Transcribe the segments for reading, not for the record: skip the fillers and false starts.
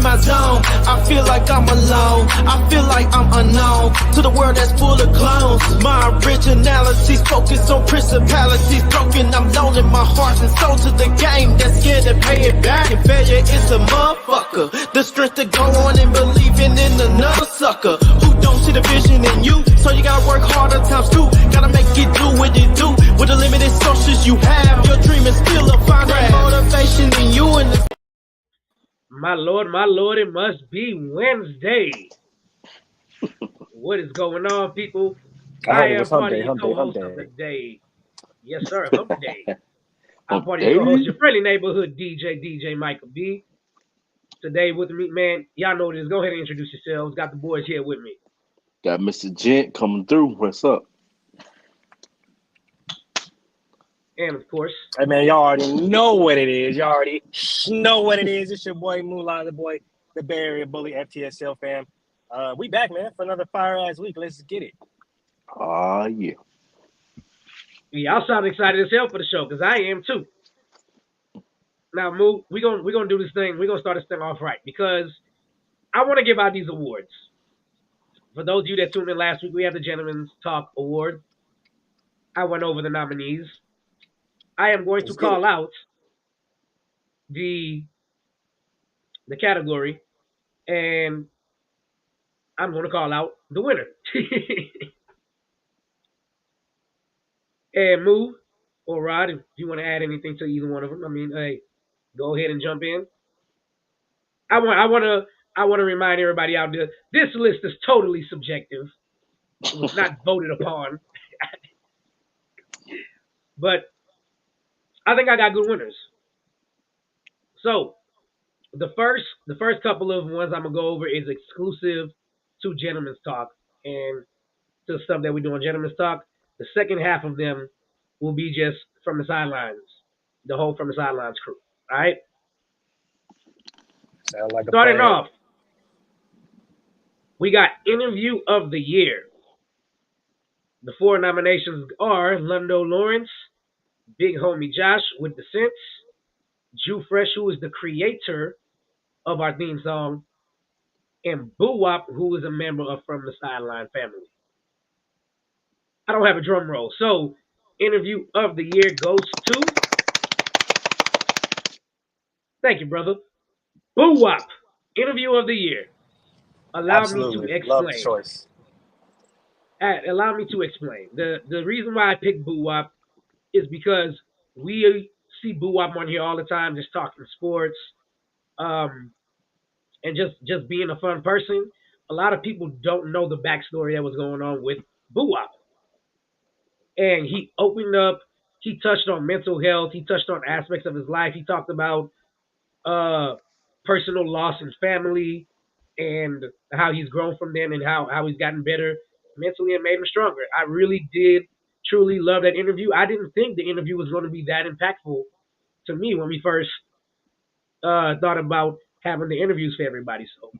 my zone. I feel like I'm alone. I feel like I'm unknown to the world that's full of clones. My originality's focused on principalities broken. I'm loaning my heart and soul to the game that's scared to pay it back. And failure is a motherfucker. The strength to go on and believing in another sucker who don't see the vision in you. So you gotta work harder times two. Gotta make it do what it do. With the limited sources you have, your dream is still a find that motivation in you. And my Lord, it must be Wednesday. What is going on, people? I am part of your co-host of the day. Yes, sir, hump day. I'm part of your co-host, your friendly neighborhood DJ Michael B. Today with me, man, y'all know what it is. Go ahead and introduce yourselves. Got the boys here with me. Got Mr. Gent coming through. What's up? And of course, hey man, y'all already know what it is. Y'all already know what it is. It's your boy Moolah, the Bay Area Bully, FTSL fam. We back, man, for another fire ass week. Let's get it. Yeah. Y'all sound excited as hell for the show, because I am too. Now, Moo, we're gonna do this thing. We're gonna start this thing off right, because I want to give out these awards. For those of you that tuned in last week, we have the Gentleman's Talk Award. I went over the nominees. I am going to call out the category, and I'm going to call out the winner. And Moo or Rod, if you want to add anything to either one of them, I mean, hey, go ahead and jump in. I want to remind everybody out there, this list is totally subjective. It was not voted upon. But I think I got good winners. So the first couple of ones I'm gonna go over is exclusive to Gentleman's Talk and to the stuff that we do on Gentleman's Talk. The second half of them will be just from the sidelines, the whole From the Sidelines crew. All right. Sound like Starting off, we got Interview of the Year. The 4 nominations are Lundo Lawrence, Big Homie Josh with the Sense, Jew Fresh, who is the creator of our theme song, and Boo Wop, who is a member of From the Sideline family. I don't have a drum roll, so Interview of the Year goes to, thank you, brother, Boo Wop. Interview of the Year. Allow me to explain. Love the choice. Allow me to explain. The reason why I picked Boo Wop is because we see Boo Wop on here all the time, just talking sports, and just being a fun person. A lot of people don't know the backstory that was going on with Boo Wop. And he opened up, he touched on mental health, he touched on aspects of his life. He talked about personal loss in family and how he's grown from then and how he's gotten better mentally and made him stronger. I really did truly love that interview. I didn't think the interview was going to be that impactful to me when we first thought about having the interviews for everybody. So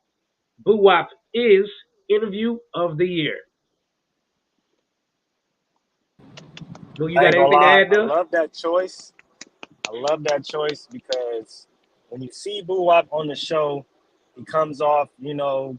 Boo Wop is Interview of the Year. Well, you got anything to add, though? I love that choice. Because when you see Boo Wop on the show, he comes off,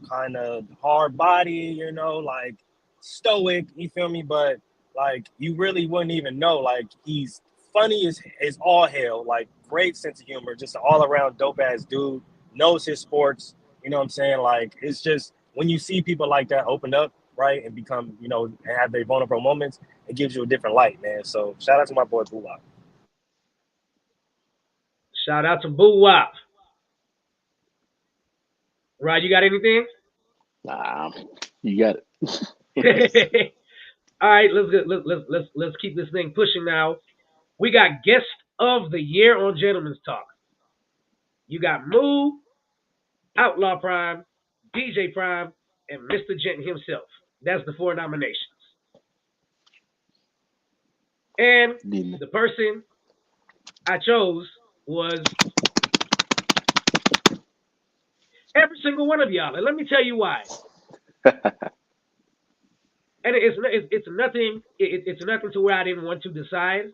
kind of hard body, like stoic, you feel me? But like you really wouldn't even know. Like he's funny as all hell, like great sense of humor, just an all-around dope-ass dude, knows his sports, you know what I'm saying? Like it's just when you see people like that open up, right, and become, and have their vulnerable moments, it gives you a different light, man. So shout out to my boy Boo Wop. Shout out to Boo Wop. Rod, you got anything? Nah, you got it. All right, let's keep this thing pushing now. We got Guest of the Year on Gentleman's Talk. You got Moo, Outlaw Prime, DJ Prime, and Mr. Gent himself. That's the 4 nominations. And the person I chose was every single one of y'all. And let me tell you why. And it's nothing. It's nothing to where I didn't want to decide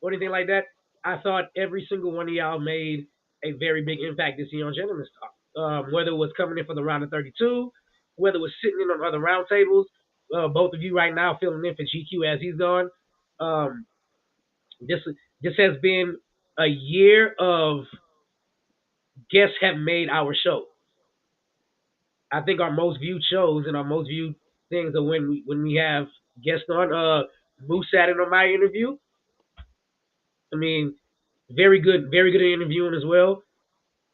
or anything like that. I thought every single one of y'all made a very big impact this year on Gentleman's Talk. whether it was coming in for the round of 32, whether it was sitting in on other round tables. Both of you right now filling in for GQ as he's gone. Um, this this has been a year of guests have made our show. I think our most viewed shows and our most viewed things are when we have guests on. Moose sat in on my interview. I mean, very good at interviewing as well.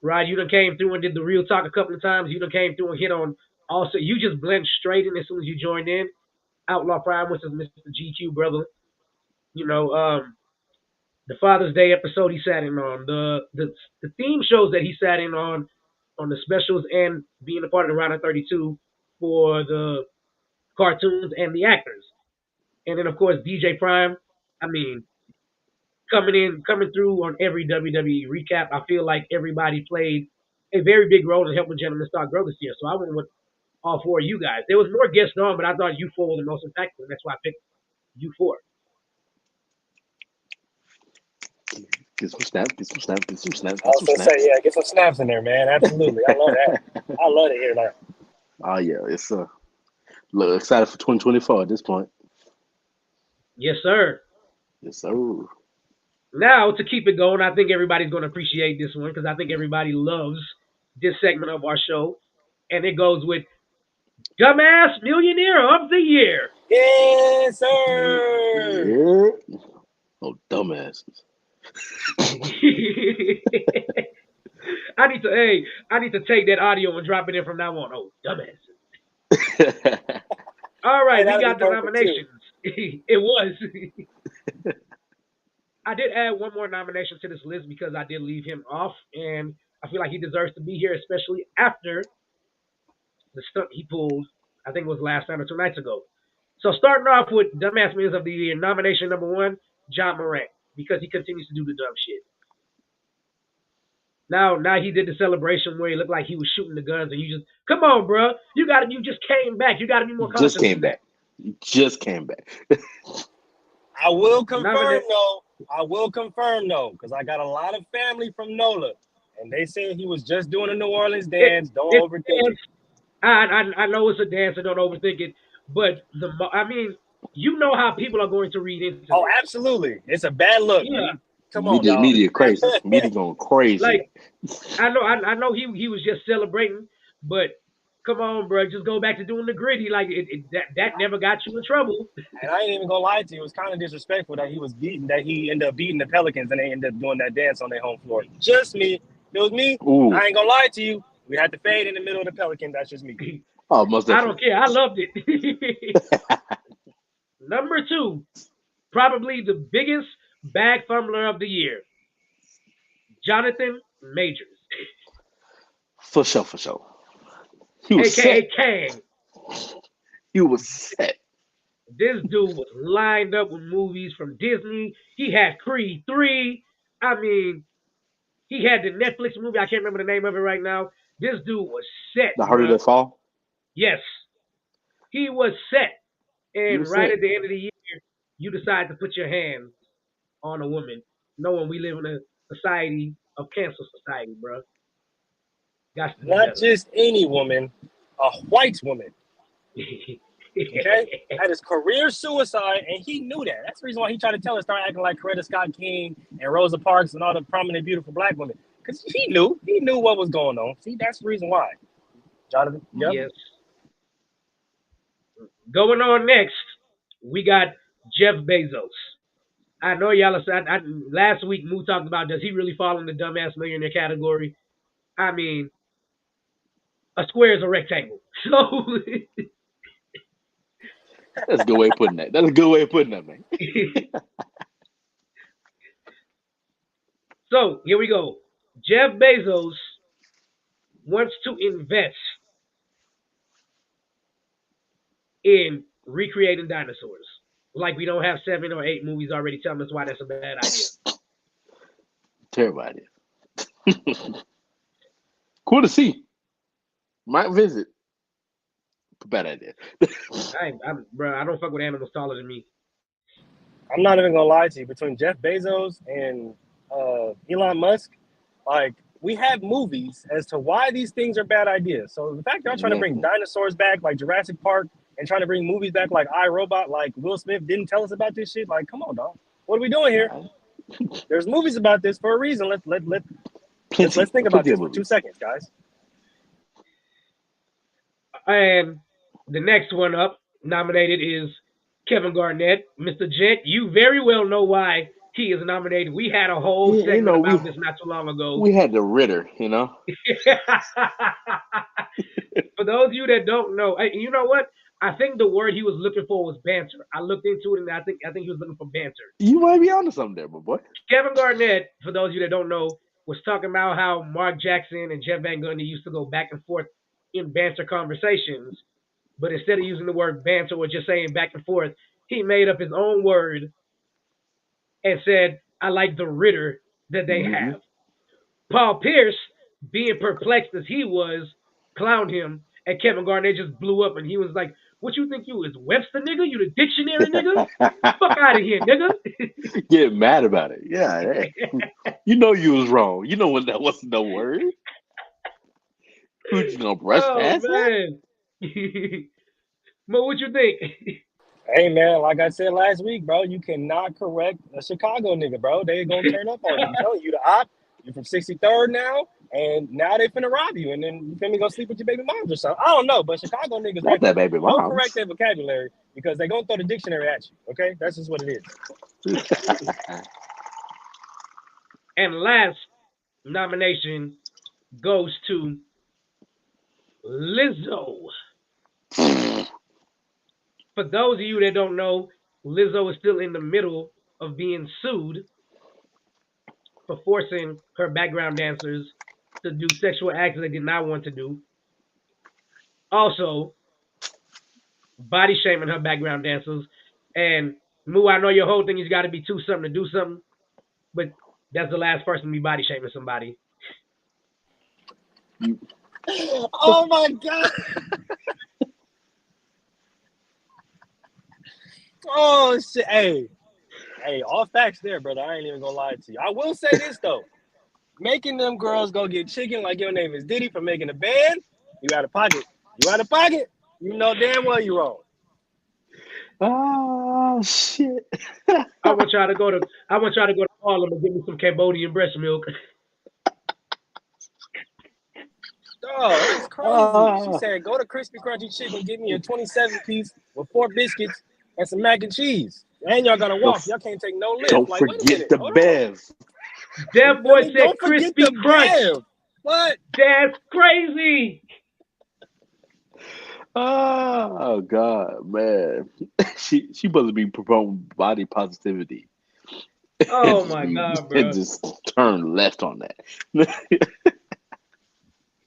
Rod, you done came through and did the real talk a couple of times. You done came through and hit on also. You just blend straight in as soon as you joined in. Outlaw Prime, which is Mr. GQ brother. You know, the Father's Day episode he sat in on, the theme shows that he sat in on the specials and being a part of the round of 32 for the cartoons and the actors. And then of course DJ Prime. I mean, coming through on every WWE recap. I feel like everybody played a very big role in helping Gentlemen Start Grow this year. So I went with all four of you guys. There was more guests on, but I thought you four were the most impactful. That's why I picked you four. Get some snaps, get some snaps, get some snaps. I was gonna say, yeah, get some snaps in there, man. Absolutely, I love that. I love to hear that. Oh yeah, it's look excited for 2024 at this point. Yes, sir. Yes, sir. Now, to keep it going, I think everybody's going to appreciate this one because I think everybody loves this segment of our show. And it goes with Dumbass Millionaire of the Year. Yes, sir. Yeah. Oh, dumbasses. I need to take that audio and drop it in from now on. Oh, dumbasses. All right, Hey, we got that'd be the perfect, nominations. It was. I did add one more nomination to this list because I did leave him off, and I feel like he deserves to be here, especially after the stunt he pulled, I think it was last night or 2 nights ago. So starting off with Dumbass Millions of the Year, nomination number 1, John Morant, because he continues to do the dumb shit. Now he did the celebration where he looked like he was shooting the guns, and you just, come on, bro, you just came back. You got to be more conscious. Just came back. Just came back. I will confirm though, because I got a lot of family from NOLA, and they said he was just doing a New Orleans dance. Don't overthink it. I know it's a dance, so don't overthink it. But you know how people are going to read into Oh, this. absolutely, it's a bad look. Yeah. Come on, dog. Media crazy. Media going crazy. Like, I know he was just celebrating, but come on, bro, just go back to doing the gritty. Like that never got you in trouble. And I ain't even gonna lie to you, it was kind of disrespectful that he ended up beating the Pelicans and they ended up doing that dance on their home floor. Just me. If it was me, Ooh. I ain't gonna lie to you. We had to fade in the middle of the Pelican. That's just me. Oh, most definitely. I don't care. I loved it. Number 2, probably the biggest bag fumbler of the year, Jonathan Majors. For sure. He was AKA set. Kang. He was set. This dude was lined up with movies from Disney. He had Creed 3. I mean, he had the Netflix movie. I can't remember the name of it right now. This dude was set. The Harder They Fall? Yes. He was set. And was right set. at the end of the year, you decide to put your hands on a woman, knowing we live in a society of cancel society, bro. Not just any woman, a white woman. Okay? That is career suicide, and he knew that. That's the reason why he tried to tell us, start acting like Coretta Scott King and Rosa Parks and all the prominent, beautiful black women. Because he knew what was going on. See, that's the reason why. Jonathan? Yep. Yes. Going on next, we got Jeff Bezos. I know y'all are, last week Moo talked about, does he really fall in the dumbass millionaire category? I mean, a square is a rectangle. So that's a good way of putting that. Man. So here we go. Jeff Bezos wants to invest in recreating dinosaurs. Like we don't have 7 or 8 movies already telling us why that's a bad idea. Terrible idea. Cool to see. Might visit. Bad idea. Bro, I don't fuck with animals taller than me. I'm not even gonna lie to you. Between Jeff Bezos and Elon Musk, like we have movies as to why these things are bad ideas. So the fact y'all trying to bring dinosaurs back like Jurassic Park and trying to bring movies back like iRobot, like Will Smith didn't tell us about this shit. Like, come on, dog. What are we doing here? There's movies about this for a reason. Let's think about this for 2 seconds, guys. And the next one up nominated is Kevin Garnett. Mr. Gent, you very well know why he is nominated. We had a whole segment about this not too long ago. We had the Ritter, you know. For those of you that don't know, you know what? I think the word he was looking for was banter. I looked into it, and I think he was looking for banter. You might be onto something there, my boy. Kevin Garnett, for those of you that don't know, was talking about how Mark Jackson and Jeff Van Gundy used to go back and forth in banter conversations, but instead of using the word banter or just saying back and forth, he made up his own word and said, I like the Ritter that they have. Paul Pierce, being perplexed as he was, clowned him, and Kevin Garnett just blew up, and he was like, what you think you is, Webster, nigga? You the dictionary, nigga? Fuck out of here, nigga. Get mad about it. Yeah. You know you was wrong. You know when that wasn't no word. Who you gonna brush past man. Mo, what you think? Hey, man, like I said last week, bro, you cannot correct a Chicago nigga, bro. They going to turn up on you. I'm telling you, the op, you're from 63rd now, and now they finna rob you, and then you finna go sleep with your baby moms or something. I don't know, but Chicago niggas don't correct their vocabulary because they going to throw the dictionary at you, okay? That's just what it is. And last nomination goes to Lizzo. For those of you that don't know, Lizzo is still in the middle of being sued for forcing her background dancers to do sexual acts they did not want to do. Also, body shaming her background dancers. And Moo, I know your whole thing is got to be too something to do something, but that's the last person to be body shaming somebody. Oh my God. Oh shit. Hey, all facts there, brother. I ain't even gonna lie to you. I will say this though. Making them girls go get chicken like your name is Diddy for making a band, you out of pocket. You know damn well you wrong. Oh shit. I want y'all to go to Harlem and give me some Cambodian breast milk. Oh, it's crazy. She said, go to Crispy Crunchy Chicken, give me a 27-piece with 4 biscuits and some mac and cheese. And y'all gotta walk. Y'all can't take no lift. Don't like, forget the Bev. That boy said Crispy Crunch. Bev. What? That's crazy. Oh God, man. She supposed to be promoting body positivity. Oh my God, bro. And just turn left on that.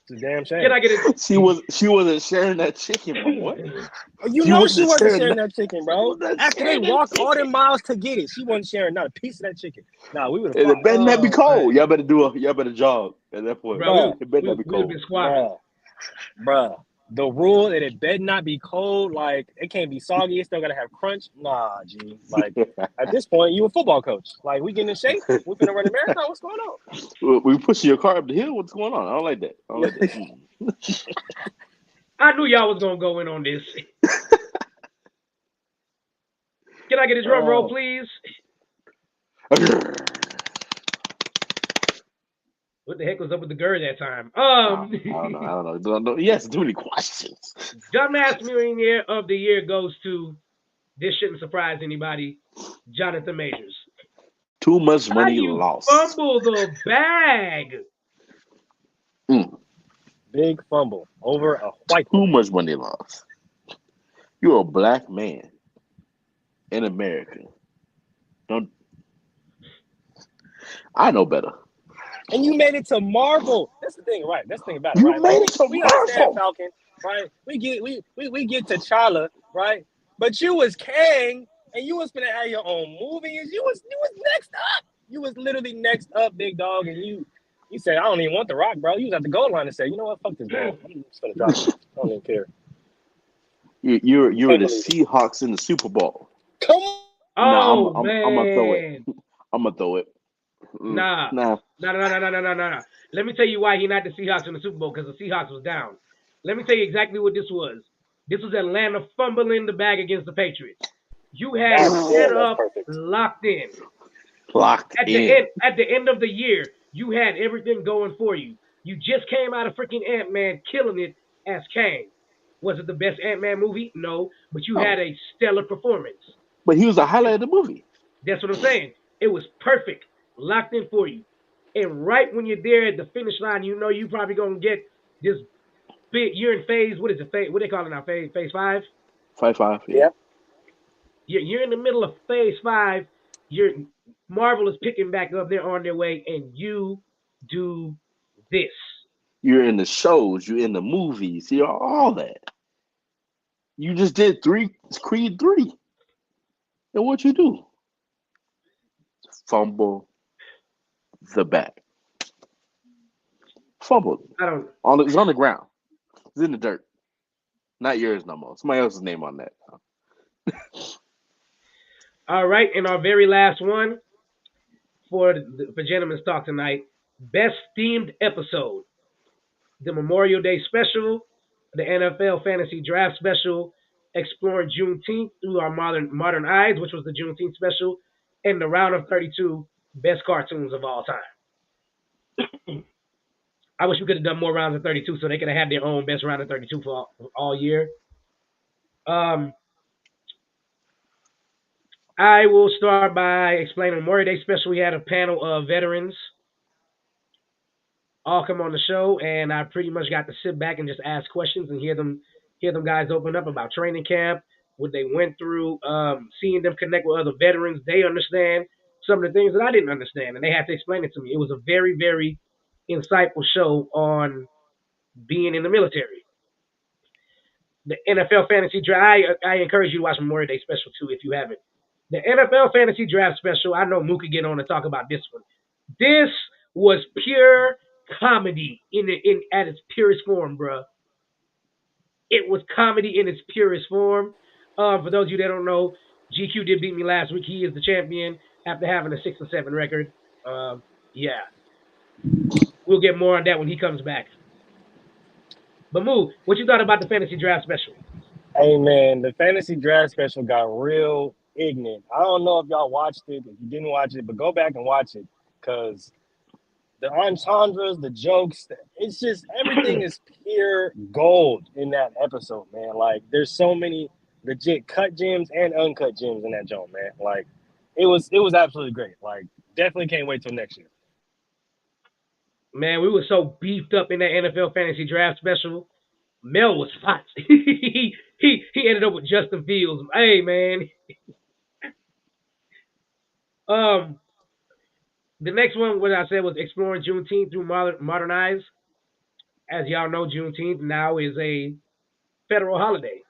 It's a damn shame. Can I get it? She wasn't sharing that chicken, my boy. You know she wasn't sharing that chicken, bro. After they walked all them miles to get it, she wasn't sharing not a piece of that chicken. Nah, we would have. It better not be cold. Y'all better jog at that point. Bro, it better not be cold. Bruh. The rule that it better not be cold, like it can't be soggy, it still gotta have crunch. Nah, G. Like at this point, you a football coach. Like we getting in shape, we finna run a marathon. What's going on? We pushing your car up the hill. What's going on? I don't like that. I knew y'all was gonna go in on this. Can I get a drum roll, please? What the heck was up with the girl that time? I don't know. Yes, too many questions. Dumbass Millionaire of the Year goes to, this shouldn't surprise anybody, Jonathan Majors. Too much money lost. Fumble the bag. Big fumble over a white. Too much money lost. You're a black man in America. I know better. And you made it to Marvel. That's the thing, right? That's the thing about it, you right? made it to we Marvel. Understand Falcon, right? We get to T'Challa, right? But you was Kang, and you was gonna have your own movie. You was next up. You was literally next up, big dog. And you said, I don't even want The Rock, bro. You was at the goal line and said, you know what? Fuck this ball. I'm just gonna drop it. I don't even care. You're the Seahawks in the Super Bowl. Come on. Oh, I'm man. gonna throw it. I'm gonna throw it. Nah. Nah. No. Let me tell you why he not the Seahawks in the Super Bowl, because the Seahawks was down. Let me tell you exactly what this was. This was Atlanta fumbling the bag against the Patriots. You had it set That's up, perfect. locked in. Locked At the in. end of the year, you had everything going for you. You just came out of freaking Ant-Man killing it as Kang. Was it the best Ant-Man movie? No, but you Oh, had a stellar performance. but he was the highlight of the movie. That's what I'm saying. It was perfect, locked in for you. And right when you're there at the finish line, you know you probably gonna get this big. You're in phase. What is it? Phase, what they call it now? Phase 5. 5-5. Yeah. Yeah. You're in the middle of phase 5. You're Marvel is picking back up. They're on their way, and you do this. You're in the shows. You're in the movies. You're all that. You just did Creed 3. And what you do? Fumble the bag. Fumbled. I don't. It's on the ground. It's in the dirt. Not yours no more. Somebody else's name on that. All right, and our very last one for Gentlemen's Talk tonight. Best themed episode: the Memorial Day special, the NFL Fantasy Draft special, exploring Juneteenth through our modern eyes, which was the Juneteenth special, and the Round of 32 best cartoons of all time. I wish we could have done more rounds of 32 so they could have had their own best round of 32 for all year. Um, I will start by explaining Memorial Day special. We had a panel of veterans all come on the show, and I pretty much got to sit back and just ask questions and hear them guys open up about training camp, what they went through, seeing them connect with other veterans. They understand some of the things that I didn't understand, and they had to explain it to me. It was a very, very insightful show on being in the military. The NFL Fantasy Draft. I encourage you to watch Memorial Day Special too if you haven't. The NFL Fantasy Draft Special. I know Mook could get on to talk about this one. This was pure comedy in at its purest form, bruh. It was comedy in its purest form. For those of you that don't know, GQ did beat me last week. He is the champion after having a 6-7 record. Yeah, we'll get more on that when he comes back. But Moo, what you thought about the fantasy draft special? Hey man, the fantasy draft special got real ignorant. I don't know if y'all watched it. If you didn't watch it, but go back and watch it because the entendres, the jokes, it's just everything is pure gold in that episode, man. Like there's so many legit cut gems and uncut gems in that joint, man. Like it was absolutely great. Like definitely can't wait till next year. Man, we were so beefed up in that NFL fantasy draft special. Mel was hot. he ended up with Justin Fields. Hey man. Um, the next one, what I said was exploring Juneteenth through modern eyes. As y'all know, Juneteenth now is a federal holiday.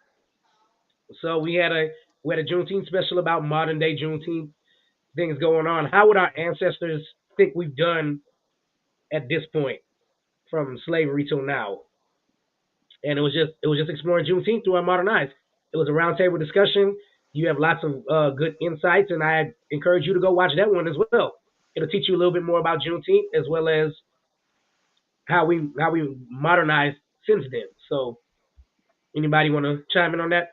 So we had a Juneteenth special about modern day Juneteenth things going on. How would our ancestors think we've done at this point from slavery till now? And it was just exploring Juneteenth through our modern eyes. It was a roundtable discussion. You have lots of good insights, and I encourage you to go watch that one as well. It'll teach you a little bit more about Juneteenth as well as how we modernized since then. So, anybody want to chime in on that?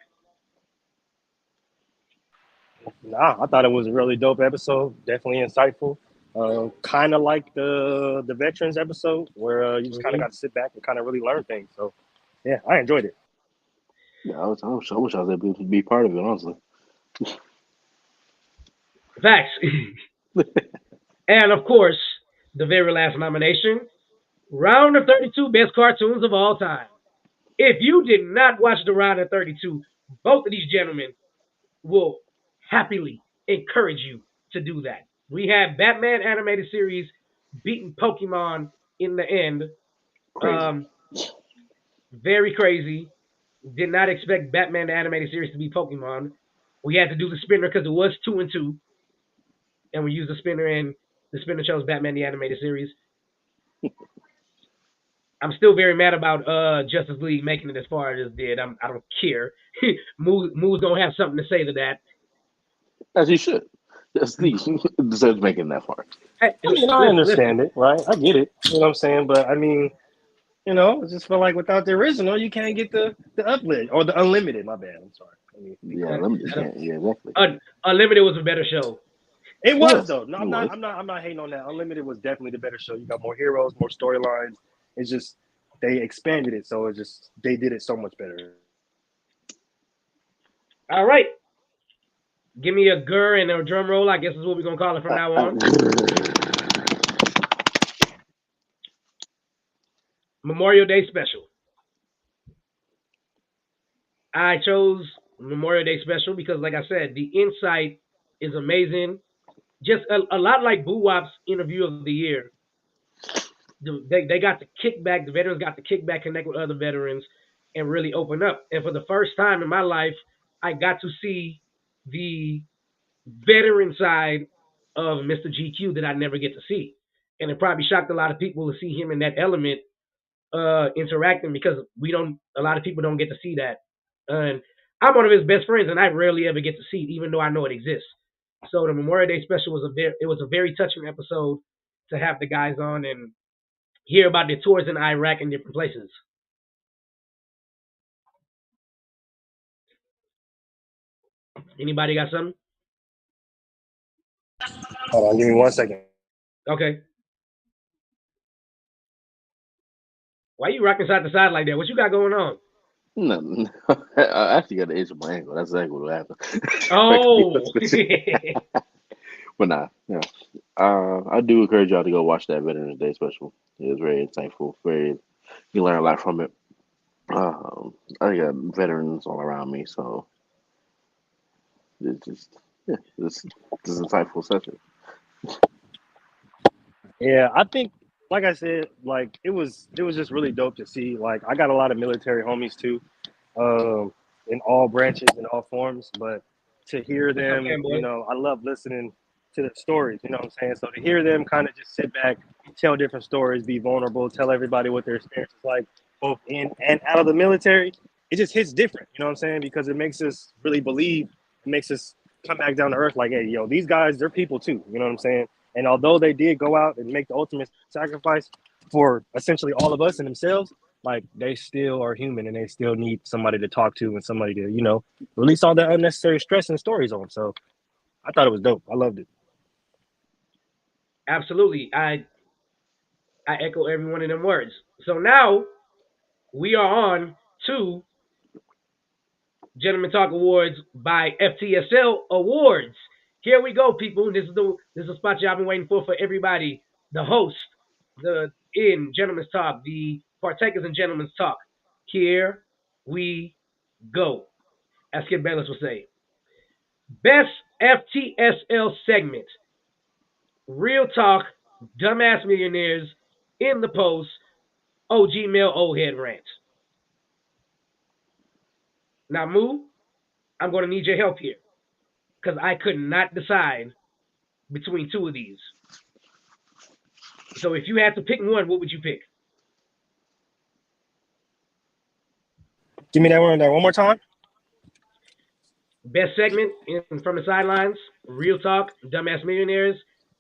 Nah, I thought it was a really dope episode. Definitely insightful. Kind of like the veterans episode where you just kind of Mm-hmm. got to sit back and kind of really learn things. So yeah, I enjoyed it. Yeah, I wish I was able to be part of it, honestly. Facts. And of course, the very last nomination, Round of 32 Best Cartoons of All Time. If you did not watch the Round of 32, both of these gentlemen will happily encourage you to do that. We had Batman animated series beating Pokemon in the end. Crazy. Very crazy. Did not expect Batman the animated series to beat Pokemon. We had to do the spinner because it was 2-2, and we used the spinner, and the spinner chose Batman the animated series. I'm still very mad about Justice League making it as far as it did. I don't care. Moose don't have something to say to that. As he should. That's the deserves making that far. Hey, I mean, I listen. understand it, right? I get it. You know what I'm saying? But I mean, I just feel like without the original, you can't get the uplift or the unlimited. My bad. I'm sorry. Let me be Yeah, clear. limited can't. Yeah, exactly. Unlimited was a better show. It It was was. though. No, It was. I'm not hating on that. Unlimited was definitely the better show. You got more heroes, more storylines. It's just they expanded it, so they did it so much better. All right. Give me a gur and a drum roll. I guess is what we're gonna call it from now on. Memorial Day special. I chose Memorial Day special because, like I said, the insight is amazing. Just a lot like Boo Wop's interview of the year. They got the kickback. The veterans got the kickback, connect with other veterans, and really open up. And for the first time in my life, I got to see the veteran side of Mr. GQ that I never get to see. And it probably shocked a lot of people to see him in that element interacting because a lot of people don't get to see that. And I'm one of his best friends, and I rarely ever get to see it, even though I know it exists. So the Memorial Day special was a very touching episode to have the guys on and hear about their tours in Iraq and different places. Anybody got something? Hold on, give me 1 second. Okay. Why you rocking side to side like that? What you got going on? No, I actually got the itch of my ankle. That's exactly what happened. Oh. But nah, yeah. I do encourage y'all to go watch that Veterans Day special. It was very insightful. You learn a lot from it. I got veterans all around me, so it's just yeah, this is insightful session. Yeah, I think, like I said, like it was just really dope to see. Like I got a lot of military homies too, um, in all branches and all forms. But to hear What's up, them, fanboy? I love listening to the stories. You know what I'm saying? So to hear them kind of just sit back, tell different stories, be vulnerable, tell everybody what their experience is like, both in and out of the military, it just hits different. You know what I'm saying? Because it makes us really believe, it makes us come back down to earth. Like, hey, yo, these guys, they're people too. You know what I'm saying? And although they did go out and make the ultimate sacrifice for essentially all of us and themselves, like they still are human and they still need somebody to talk to and somebody to, release all that unnecessary stress and stories on. So I thought it was dope. I loved it. Absolutely. I echo every one of them words. So now we are on to Gentleman Talk Awards by FTSL Awards. Here we go, people. This is the spot y'all been waiting for everybody. The host, the in Gentleman's Talk, the partakers in Gentleman's Talk. Here we go. As Skip Bayless would say. Best FTSL segment. Real talk, dumbass millionaires in the post, OG Male Old Head rant. Now, Moo, I'm going to need your help here because I could not decide between two of these. So if you had to pick one, what would you pick? Give me that one there one more time. Best segment from the sidelines, real talk, dumbass millionaires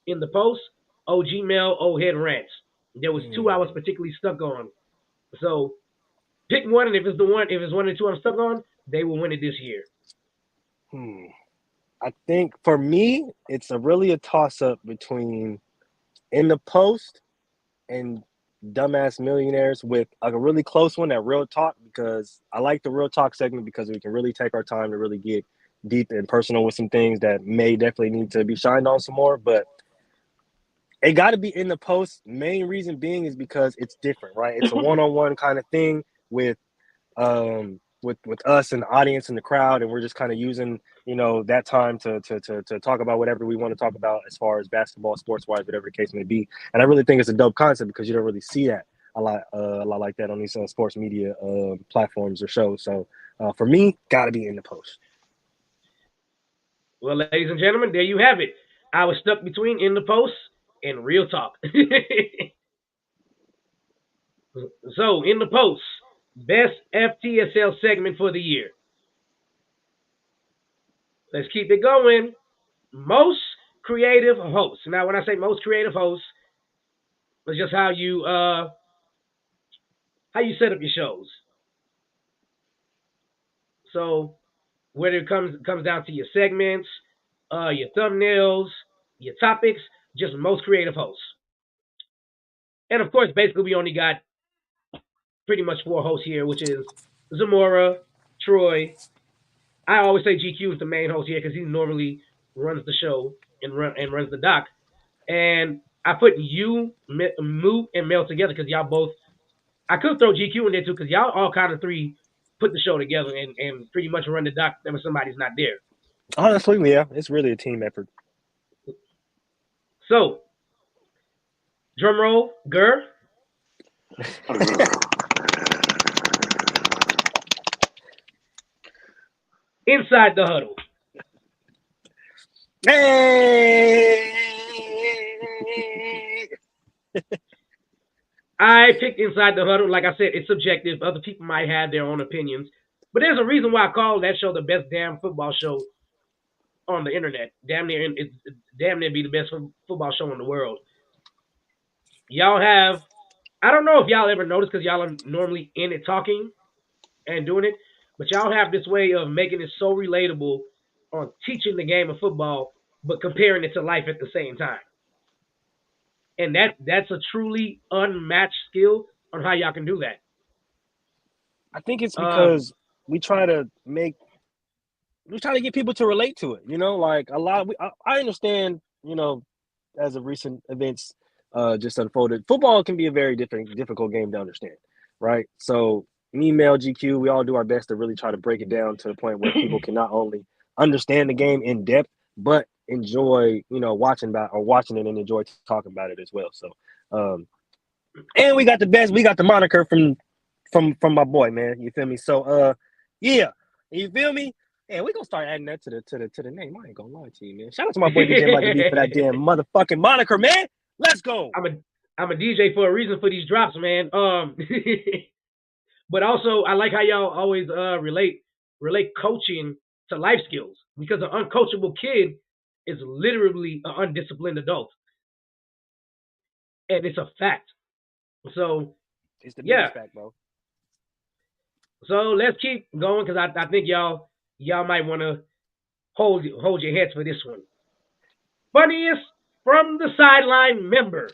in the post, OG Male Old Head rants. There was two I was particularly stuck on. So pick one, and if it's one of the two I'm stuck on, they will win it this year. I think for me, it's a toss up between In the Post and Dumbass Millionaires, with a really close one at Real Talk, because I like the Real Talk segment because we can really take our time to really get deep and personal with some things that may definitely need to be shined on some more. But it got to be In the Post. Main reason being is because it's different, right? It's a one-on-one kind of thing with us and the audience and the crowd, and we're just kind of using that time to talk about whatever we want to talk about as far as basketball, sports wise, whatever the case may be. And I really think it's a dope concept because you don't really see that a lot like that on these sports media platforms or shows. So for me, gotta be In the Post. Well, ladies and gentlemen, there you have it. I was stuck between In the Post and Real Talk. So, In the Post, best FTSL segment for the year. Let's keep it going. Most creative host. Now, when I say most creative host, it's just how you set up your shows. So whether it comes down to your segments, your thumbnails, your topics, just most creative hosts. And of course, basically, we only got pretty much 4 hosts here, which is Zamora, Troy. I always say GQ is the main host here because he normally runs the show and runs the doc. And I put you, Moo, and Mel together because y'all both. I could throw GQ in there too because y'all all kind of 3 put the show together and pretty much run the doc when somebody's not there. Honestly, yeah, it's really a team effort. So, drum roll, Gur. Inside the huddle. Hey! I picked Inside the Huddle. Like I said, it's subjective. Other people might have their own opinions. But there's a reason why I call that show the best damn football show on the internet. Damn near be the best football show in the world. Y'all have, I don't know if y'all ever noticed because y'all are normally in it talking and doing it, but y'all have this way of making it so relatable on teaching the game of football, but comparing it to life at the same time. And that's a truly unmatched skill on how y'all can do that. I think it's because we try to get people to relate to it. You know, like a lot. I understand. You know, as of recent events just unfolded, football can be a very difficult game to understand, right? So me, Mel, GQ, we all do our best to really try to break it down to the point where people can not only understand the game in depth, but enjoy, watching it and enjoy talking about it as well. So, and we got the moniker from my boy, man. You feel me? So, yeah, you feel me? And we gonna start adding that to the name. I ain't gonna lie to you, man. Shout out to my boy DJ Mike B for that damn motherfucking moniker, man. Let's go. I'm a DJ for a reason for these drops, man. But also I like how y'all always relate coaching to life skills because an uncoachable kid is literally an undisciplined adult, and it's a fact. So it's the biggest fact, bro. So let's keep going because I think y'all might want to hold your heads for this one. Funniest from the sideline member.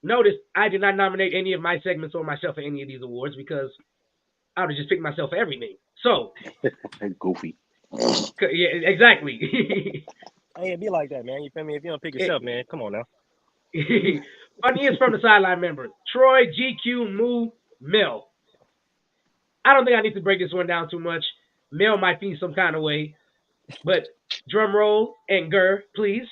Notice I did not nominate any of my segments or myself for any of these awards because I would have just picked myself for everything. So goofy. Yeah, exactly. Hey, it be like that, man. You feel me? If you don't pick yourself, man, come on now. Funniest from the sideline member. Troy, GQ, Moo, Mel. I don't think I need to break this one down too much. Mel might feel some kind of way. But drum roll and Gur, please.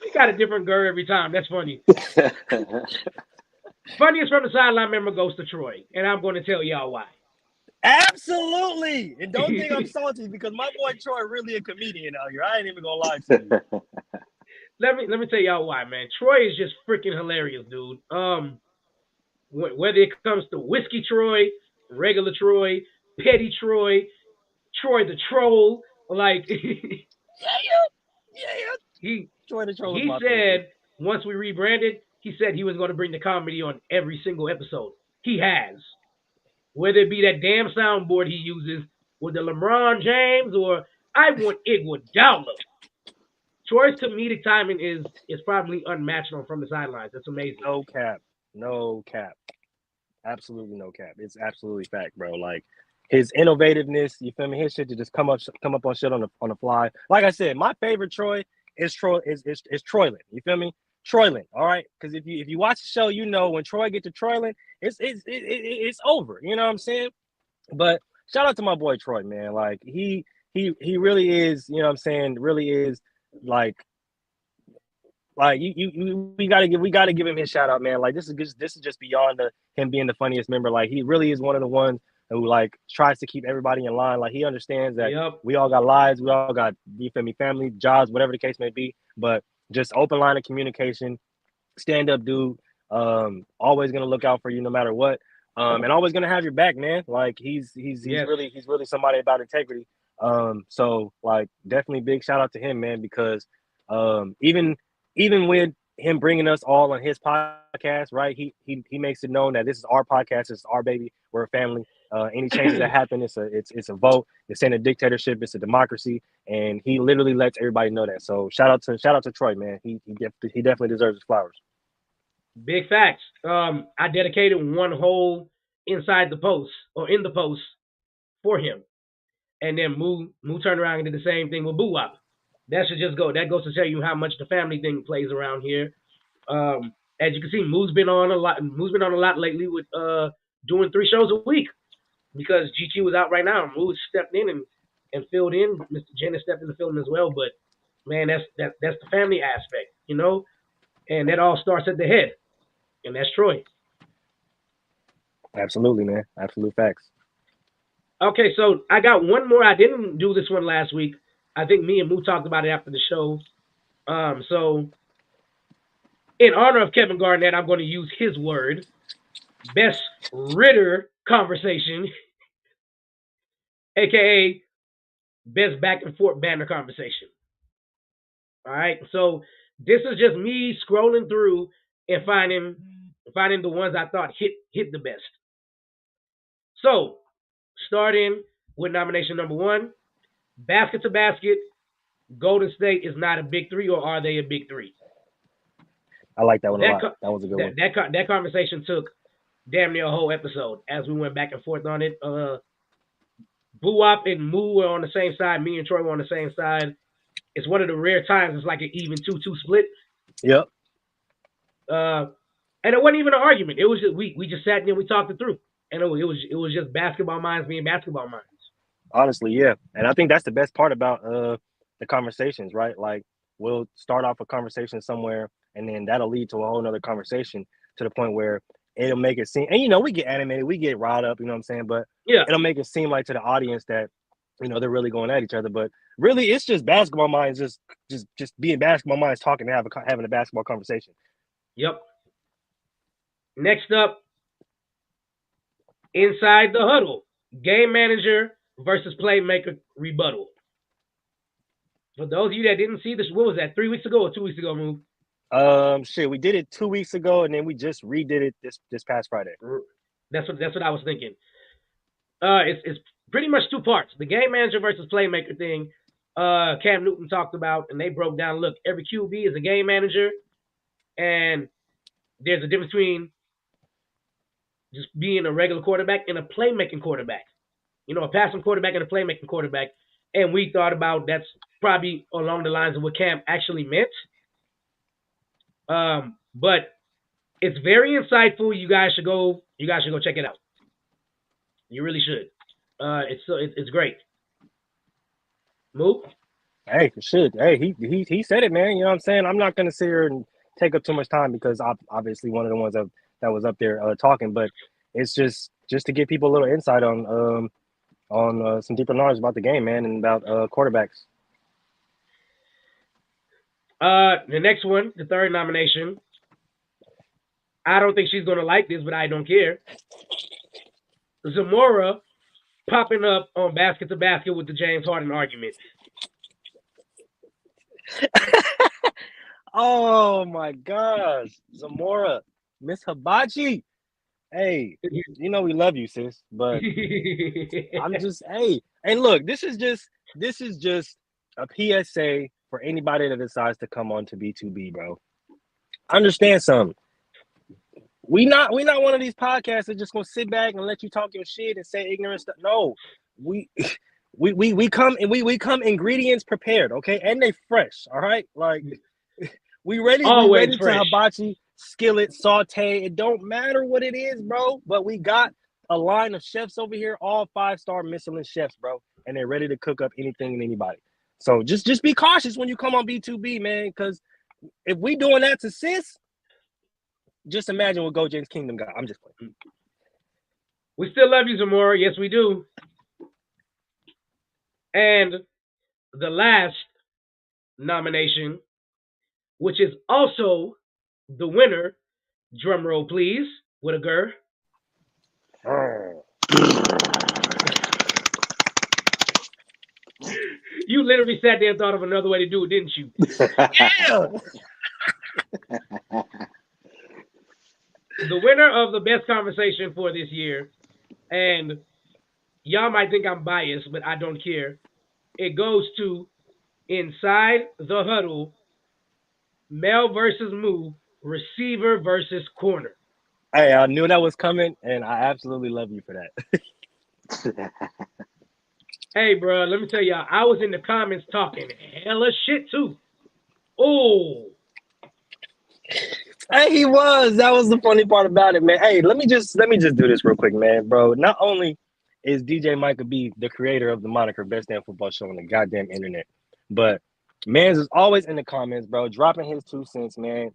We got a different Gur every time. That's funny. Funniest from the sideline member goes to Troy. And I'm going to tell y'all why. Absolutely. And don't think I'm salty because my boy Troy really a comedian out here. I ain't even gonna lie to you. Let me tell y'all why, man. Troy is just freaking hilarious, dude. Whether it comes to Whiskey Troy, regular Troy, Petty Troy, Troy the Troll, like he Troy the Troll. He said once we rebranded, he said he was going to bring the comedy on every single episode. He has. Whether it be that damn soundboard he uses with the LeBron James or I want Iguodala. Troy's comedic timing is probably unmatched on From the Sidelines. That's amazing. No cap. Absolutely no cap. It's absolutely fact, bro. Like his innovativeness, you feel me? His shit to just come up on shit on the fly. Like I said, my favorite Troy is Troyland. You feel me? Troyland, all right? Because if you watch the show, you know when Troy get to Troyland, it's over. You know what I'm saying? But shout out to my boy Troy, man. Like he really is. You know what I'm saying? Really is like we gotta give him his shout out, man. Like this is just beyond him being the funniest member. Like he really is one of the ones who like tries to keep everybody in line. Like he understands that we all got lives, we all got, you feel me, family, jobs, whatever the case may be. But just open line of communication, stand up dude. Always gonna look out for you no matter what. And always gonna have your back, man. Like he's Yes. really somebody about integrity. So like definitely big shout out to him, man, because even with him bringing us all on his podcast, right? He makes it known that this is our podcast, this is our baby, we're a family. Any changes that happen, it's a vote. This ain't a dictatorship, it's a democracy, and he literally lets everybody know that. So shout out to Troy, man. He definitely deserves his flowers. Big facts. I dedicated one whole inside the post or in the post for him, and then Moo turned around and did the same thing with Boo Wop. That should just go. That goes to tell you how much the family thing plays around here. As you can see, Moo's been on a lot. Moo's been on a lot lately with doing 3 shows a week because GQ was out right now. Moo stepped in and filled in. Mr. Jenner stepped in to fill in as well. But man, that's the family aspect, and that all starts at the head, and that's Troy. Absolutely, man. Absolute facts. Okay, so I got one more. I didn't do this one last week. I think me and Moo talked about it after the show. So in honor of Kevin Garnett, I'm going to use his word. Best Ritter conversation, aka best back and forth banner conversation. All right, so this is just me scrolling through and finding the ones I thought hit the best. So starting with nomination number 1, basket to basket. Golden State is not a big 3, or are they a big 3? I like that one a lot. That was a good one. That conversation took damn near a whole episode as we went back and forth on it. Boo Wop and Moo were on the same side. Me and Troy were on the same side. It's one of the rare times it's like an even 2-2 split. Yep. And it wasn't even an argument. It was just we just sat there and we talked it through. And it was just basketball minds being basketball minds. Honestly, yeah. And I think that's the best part about the conversations, right? Like we'll start off a conversation somewhere and then that'll lead to a whole nother conversation to the point where it'll make it seem, and we get animated, we get riled up, you know what I'm saying? But yeah, it'll make it seem like to the audience that, they're really going at each other. But really it's just basketball minds, just being basketball minds talking and having a basketball conversation. Yep. Next up, inside the huddle, game manager versus playmaker rebuttal. For those of you that didn't see this, what was that? 3 weeks ago or 2 weeks ago, Move? We did it 2 weeks ago, and then we just redid it this past Friday. That's what I was thinking. It's pretty much 2 parts. The game manager versus playmaker thing. Cam Newton talked about, and they broke down. Look, every QB is a game manager, and there's a difference between just being a regular quarterback and a playmaking quarterback. A passing quarterback and a playmaking quarterback. And we thought about that's probably along the lines of what Cam actually meant. But it's very insightful. You guys should go check it out. You really should. It's great. Move. Hey, shit. Hey, he said it, man. You know what I'm saying? I'm not gonna sit here and take up too much time because I'm obviously one of the ones that was up there talking, but it's just to give people a little insight on some deeper knowledge about the game, man, and about quarterbacks. The next one, the third nomination. I don't think she's gonna like this, but I don't care. Zamora popping up on basket to basket with the James Harden argument. Oh my gosh, Zamora, Miss Hibachi. Hey, we love you, sis, but I'm just and look, this is just a PSA for anybody that decides to come on to B2B, bro. Understand something. We not one of these podcasts that just gonna sit back and let you talk your shit and say ignorant stuff. No, we come and we come ingredients prepared, okay, and they fresh. All right, like we ready to hibachi, skillet, saute. It don't matter what it is, bro. But we got a line of chefs over here, all 5-star Michelin chefs, bro, and they're ready to cook up anything and anybody. So just be cautious when you come on B2B, man, because if we doing that to sis, just imagine what Go James Kingdom got. I'm just playing. We still love you, Zamora. Yes, we do. And the last nomination, which is also the winner, Drum roll, please. With a girl. You literally sat there and thought of another way to do it, didn't you? Yeah. The winner of the best conversation for this year, and y'all might think I'm biased, but I don't care. It goes to Inside the Huddle, Mel versus Moo, receiver versus corner. Hey, I knew that was coming, and I absolutely love you for that. Hey, bro, let me tell y'all, I was in the comments talking hella shit too. Oh, Hey, he was. That was the funny part about it, man. Hey, let me just do this real quick, man, bro. Not only is DJ Micah B the creator of the moniker Best Damn Football Show on the goddamn internet, but Mans is always in the comments, bro, dropping his 2 cents, man.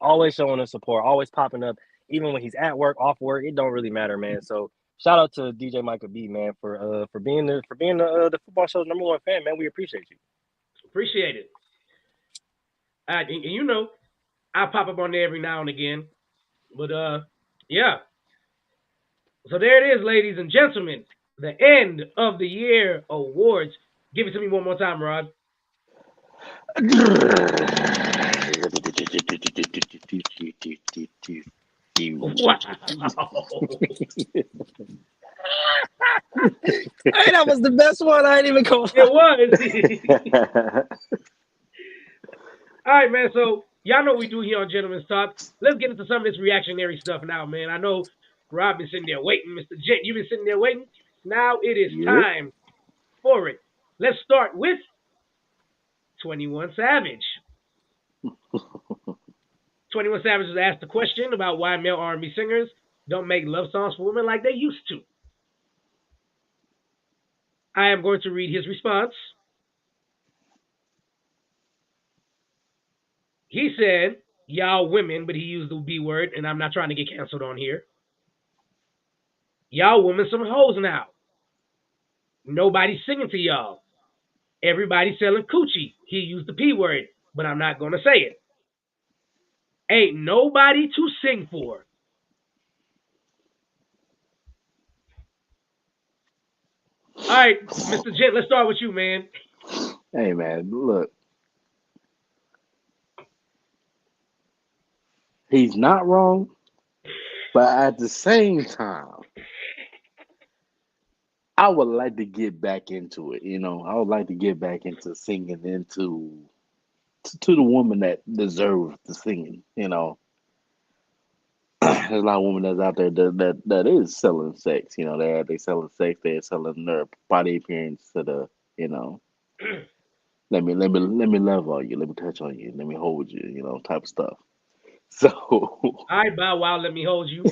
Always showing us support, always popping up, even when he's at work, off work. It don't really matter, man. So shout out to DJ Micah B, man, for being the football show's #1 fan, man. We appreciate you. appreciate it. And you know, I pop up on there every now and again. But yeah. So there it is, ladies and gentlemen. The end of the year awards. Give it to me one more time, Rod. Wow. Hey, that was the best one. I ain't even going. It was. All right, man. So y'all know what we do here on Gentlemen's Talk. Let's get into some of this reactionary stuff now, man. I know Rob been sitting there waiting. Mr. Gent, you've been sitting there waiting. Now it is Yep. time for it. Let's start with 21 Savage. 21 Savage was asked a question about why male R&B singers don't make love songs for women like they used to. I am going to read his response. He said, y'all women, but he used the B word, and I'm not trying to get canceled on here. Y'all women some hoes now. Nobody's singing to y'all. Everybody's selling coochie. He used the P word, but I'm not going to say it. Ain't nobody to sing for. All right, Mr. Gent, let's start with you, man. Hey man, look, he's not wrong, but at the same time, I would like to get back into it. I would like to get back into singing to the woman that deserves the singing. There's a lot of women that's out there that is selling sex. They selling sex. They're selling their body appearance to the. Let me love on you. Let me touch on you. Let me hold you. Type of stuff. So. All right, Bow Wow, let me hold you.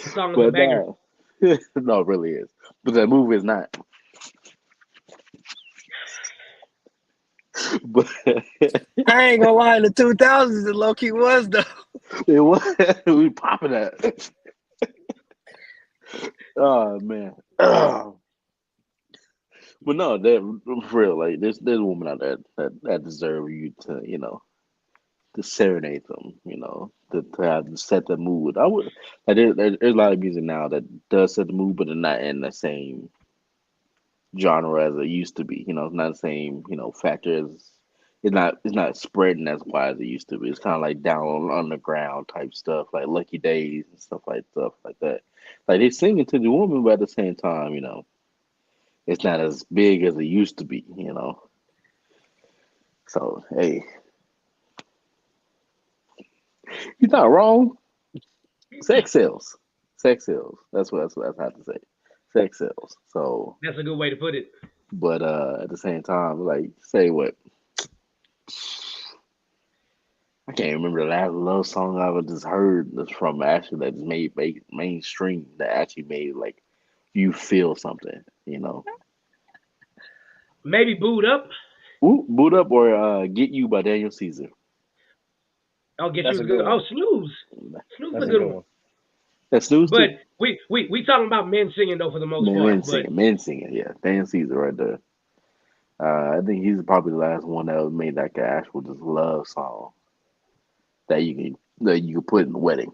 The song is a But banger. no, no, it really is. But that movie is not. But I ain't gonna lie, in the 2000s, it low key was though. it was we popping that. Oh man. But no, that for real. Like there's a woman out there that deserve you to serenade them. To have to set the mood. I would like there's a lot of music now that does set the mood, but they're not in the same genre as it used to be. It's not the same, factor as it's not spreading as wide as it used to be. It's kind of like down on the ground type stuff, like Lucky Days and stuff like that. Like they singing to the woman, but at the same time, it's not as big as it used to be. So hey, you're not wrong. Sex sells. Sex sells. That's what I have to say. Sex sells. So, That's a good way to put it. but at the same time, like say what I can't remember the last love song I ever just heard that's from actually that just made mainstream that actually made like you feel something. Maybe Boot Up. Ooh, Boot Up or Get You by Daniel Caesar. I'll get That's you a a good good. one. Oh, Snooze. Snooze is That's a a good good one. one. That's Snooze But too. we talking about men singing though for the most Men part. But singing, men singing. Yeah, Daniel Caesar right there. I think he's probably the last one that made like an actual just love song that you can put in the wedding.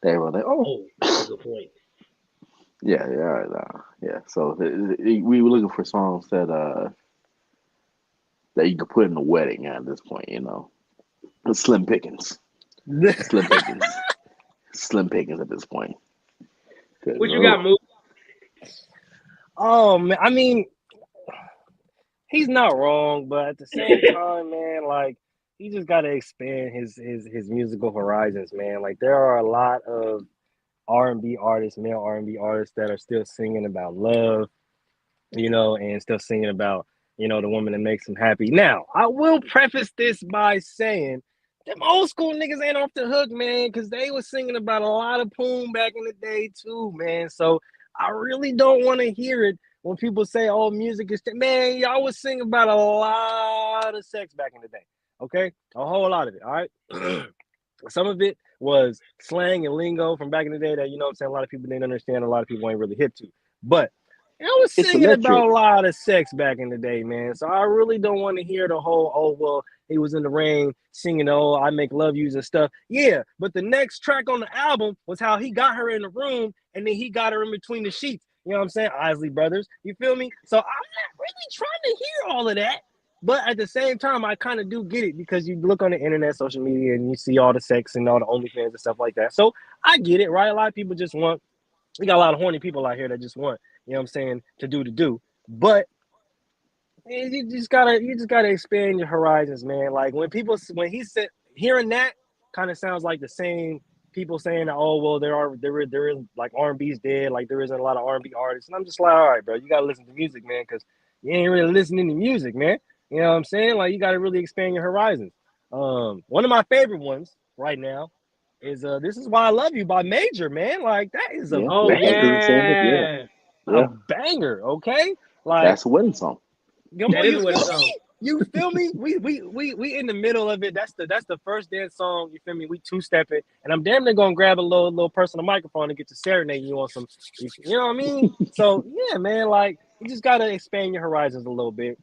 They were like, oh, Oh, that's a good point. yeah, yeah, all right, yeah. So we were looking for songs that you could put in the wedding at this point. The Slim Pickens, Slim Pickens, Slim Pickens at this point. 'Cause, What you got, Moose? Oh man, I mean, he's not wrong, but at the same time, man, like he just got to expand his musical horizons, man. Like there are a lot of R&B artists, male R&B artists that are still singing about love, and still singing about, the woman that makes them happy. Now, I will preface this by saying them old school niggas ain't off the hook, man, because they was singing about a lot of poom back in the day too, man. So I really don't want to hear it when people say, "Oh, music is," man, y'all was singing about a lot of sex back in the day. Okay, a whole lot of it. All right. Some of it was slang and lingo from back in the day that, what I'm saying, a lot of people didn't understand, a lot of people ain't really hip to. But I was it's singing about electric. a lot of sex back in the day, man. So I really don't want to hear the whole, oh, well, he was in the rain singing, oh, I make love yous and stuff. Yeah, but the next track on the album was how he got her in the room and then he got her in between the sheets. You know what I'm saying? Isley Brothers. You feel me? So I'm not really trying to hear all of that. But at the same time, I kind of do get it because you look on the internet, social media, and you see all the sex and all the OnlyFans and stuff like that. So I get it, right? A lot of people just want, we got a lot of horny people out here that just want, you know what I'm saying, to do. But man, you just gotta expand your horizons, man. Like when he said, hearing that kind of sounds like the same people saying that, oh well, there is like R&B's dead, like there isn't a lot of R&B artists, and I'm just like, all right, bro, you gotta listen to music, man, because you ain't really listening to music, man. You know what I'm saying? Like you gotta really expand your horizons. One of my favorite ones right now is "This Is Why I Love You" by Major, man. Like that is a Yeah, Oh yeah. I was banger, gonna say it. Yeah, yeah, a yeah. banger. Okay, like That's a wedding song. come that on, is you what feel it's on. me? You feel me? We in the middle of it. That's the first dance song. You feel me? We two stepping, and I'm damn near gonna grab a little personal microphone and get to serenade you on some. You know what I mean? So yeah, man. Like you just gotta expand your horizons a little bit.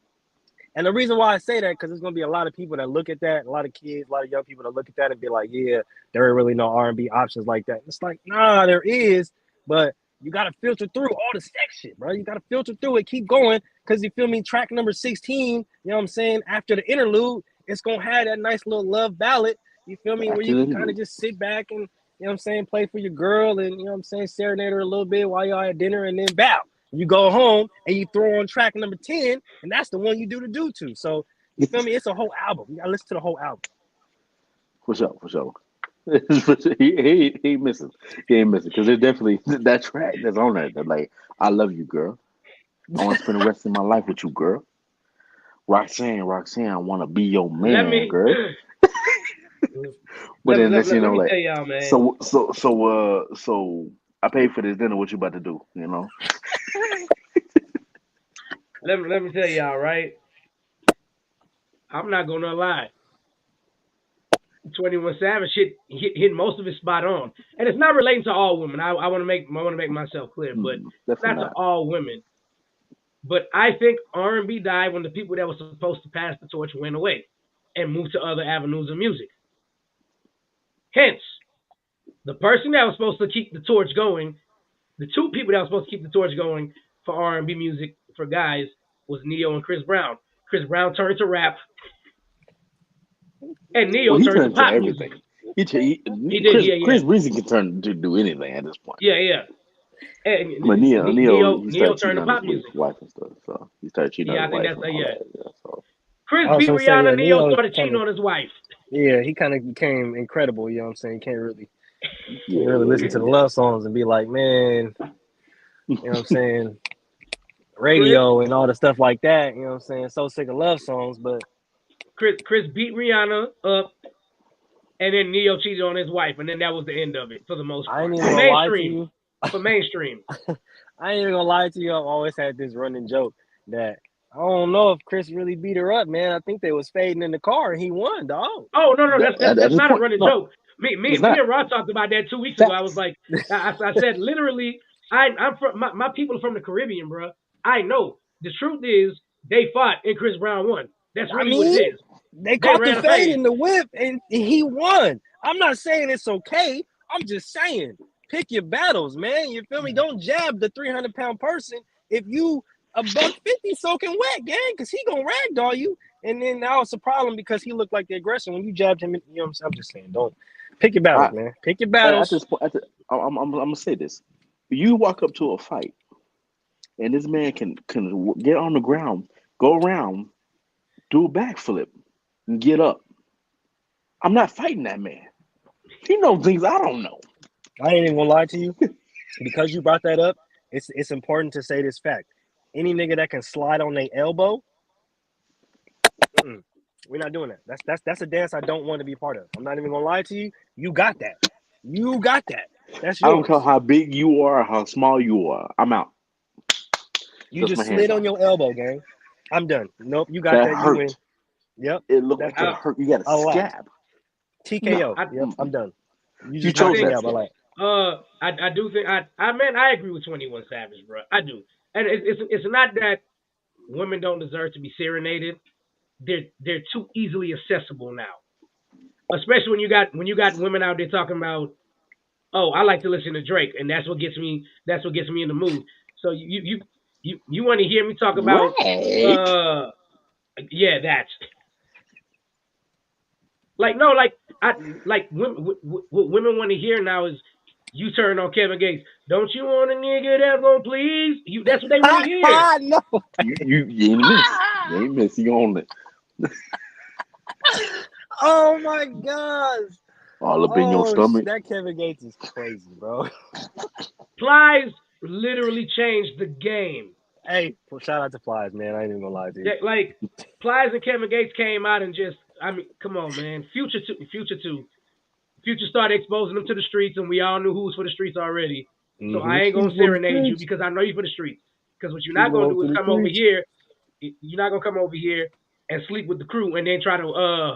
And the reason why I say that, because there's gonna be a lot of people that look at that, a lot of kids, a lot of young people that look at that and be like, yeah, there ain't really no R&B options like that. It's like, nah, there is, but you gotta filter through all the sex shit, bro. You gotta filter through it, keep going, because you feel me, track number 16, you know what I'm saying, after the interlude, it's gonna have that nice little love ballad, you feel me, where you can kind of Absolutely. just sit back and, you know what I'm saying, play for your girl and, you know what I'm saying, serenade her a little bit while y'all at dinner and then bow. You go home and you throw on track number 10, and that's the one you do to. So you feel me? It's a whole album. You gotta listen to the whole album. For sure, for sure. He ain't missing. He ain't missing because there's definitely that track that's on there. That like, I love you, girl. I want to spend the rest of my life with you, girl. Roxanne, Roxanne, I want to be your Let man, me girl. But let, then let, this, let, let me like, tell y'all, man. so I paid for this dinner. What you about to do? Let me tell y'all, right? I'm not gonna lie. 21 Savage hit most of it spot on, and it's not relating to all women. I want to make myself clear, but it's Definitely not to not. all women. But I think R&B died when the people that were supposed to pass the torch went away and moved to other avenues of music. Hence, the person that was supposed to keep the torch going, the two people that were supposed to keep the torch going for R&B music for guys was Neo and Chris Brown. Chris Brown turned to rap, and Well, Neo he turned to turned to pop music. everything. He, He did, Chris yeah, yeah, Chris Breezy can turn to do anything at this point. yeah, yeah. And But Neo, Neo he Neo started turned cheating to on his pop music. wife and stuff. So he started cheating on Yeah, his I think wife that's and all yeah. that. Yeah, so Chris I was beat gonna say, Rihanna. yeah, Neo Neo started kind cheating of, on his wife. yeah, he kind of became incredible. You know what I'm saying? You yeah, can't really yeah, listen to the yeah, love songs and be like, man, yeah. you know what I'm saying? Chris Radio and all the stuff like that. You know what I'm saying? So sick of love songs, but Chris beat Rihanna up, and then Neo cheated on his wife, and then that was the end of it for the most I ain't part. even For gonna lie to mainstream, you. for mainstream. I ain't even gonna lie to you. I've always had this running joke that I don't know if Chris really beat her up, man. I think they was fading in the car and he won, dog. Oh no, no, No, at that's this not a point, running no, joke. Me me it's me not. and Rod talked about that 2 weeks ago. I was Facts. like, I said literally, I'm from my people are from the Caribbean, bro. I know the truth is They fought and Chris Brown won. That's I really what it mean, is. they They caught the ran a fade fade. in the whip and he won. I'm not saying it's okay. I'm just saying, pick your battles, man. You feel me? Don't jab the 300-pound person if you a buck 50 soaking wet, gang, because he gonna ragdoll you. And then now it's a problem because he looked like the aggressor when you jabbed him. You know what I'm saying? I'm just saying, don't pick your battles, I, man. Pick your at battles. this point, I'm gonna say this: you walk up to a fight, and this man can get on the ground, go around, do a backflip, and get up. I'm not fighting that man. He knows things I don't know. I ain't even gonna lie to you. Because you brought that up, it's important to say this fact. Any nigga that can slide on their elbow, we're not doing that. That's a dance I don't want to be part of. I'm not even gonna lie to you. You got that. You got that. That's I don't care yours. how big you are, how small you are. I'm out. You Just my just hands slid off. on your elbow, gang. I'm done. Nope, you got That that. You win. hurt. Yep. It looked That's like it done. hurt. You got a A lot. scab. TKO. No. Yep. I'm done. You You just got chose the that scab. I scab. like. I do think I agree with 21 Savage, bro. I do, and it's not that women don't deserve to be serenaded. They're too easily accessible now, especially when you got women out there talking about, oh, I like to listen to Drake, and that's what gets me in the mood. So you want to hear me talk about Drake. yeah, that's like no, like I like women. What women want to hear now is you turn on Kevin Gates. Don't you want a nigga that's gonna please you? That's what they want to hear. No. You ain't miss. You ain't miss. You on it. Oh my gosh. All up in your Oh, stomach. that Kevin Gates is crazy, bro. Plies literally changed the game. Hey, shout out to Flies, man. I ain't even gonna lie to you. Like Plies and Kevin Gates came out and just, I mean, come on, man. Future started exposing them to the streets, and we all knew who was for the streets already. So Mm-hmm. I ain't gonna He's for the serenade you streets. because I know you for the streets. Because what you're He not gonna belongs do to is the come over streets. here. You're not gonna come over here and sleep with the crew and then try to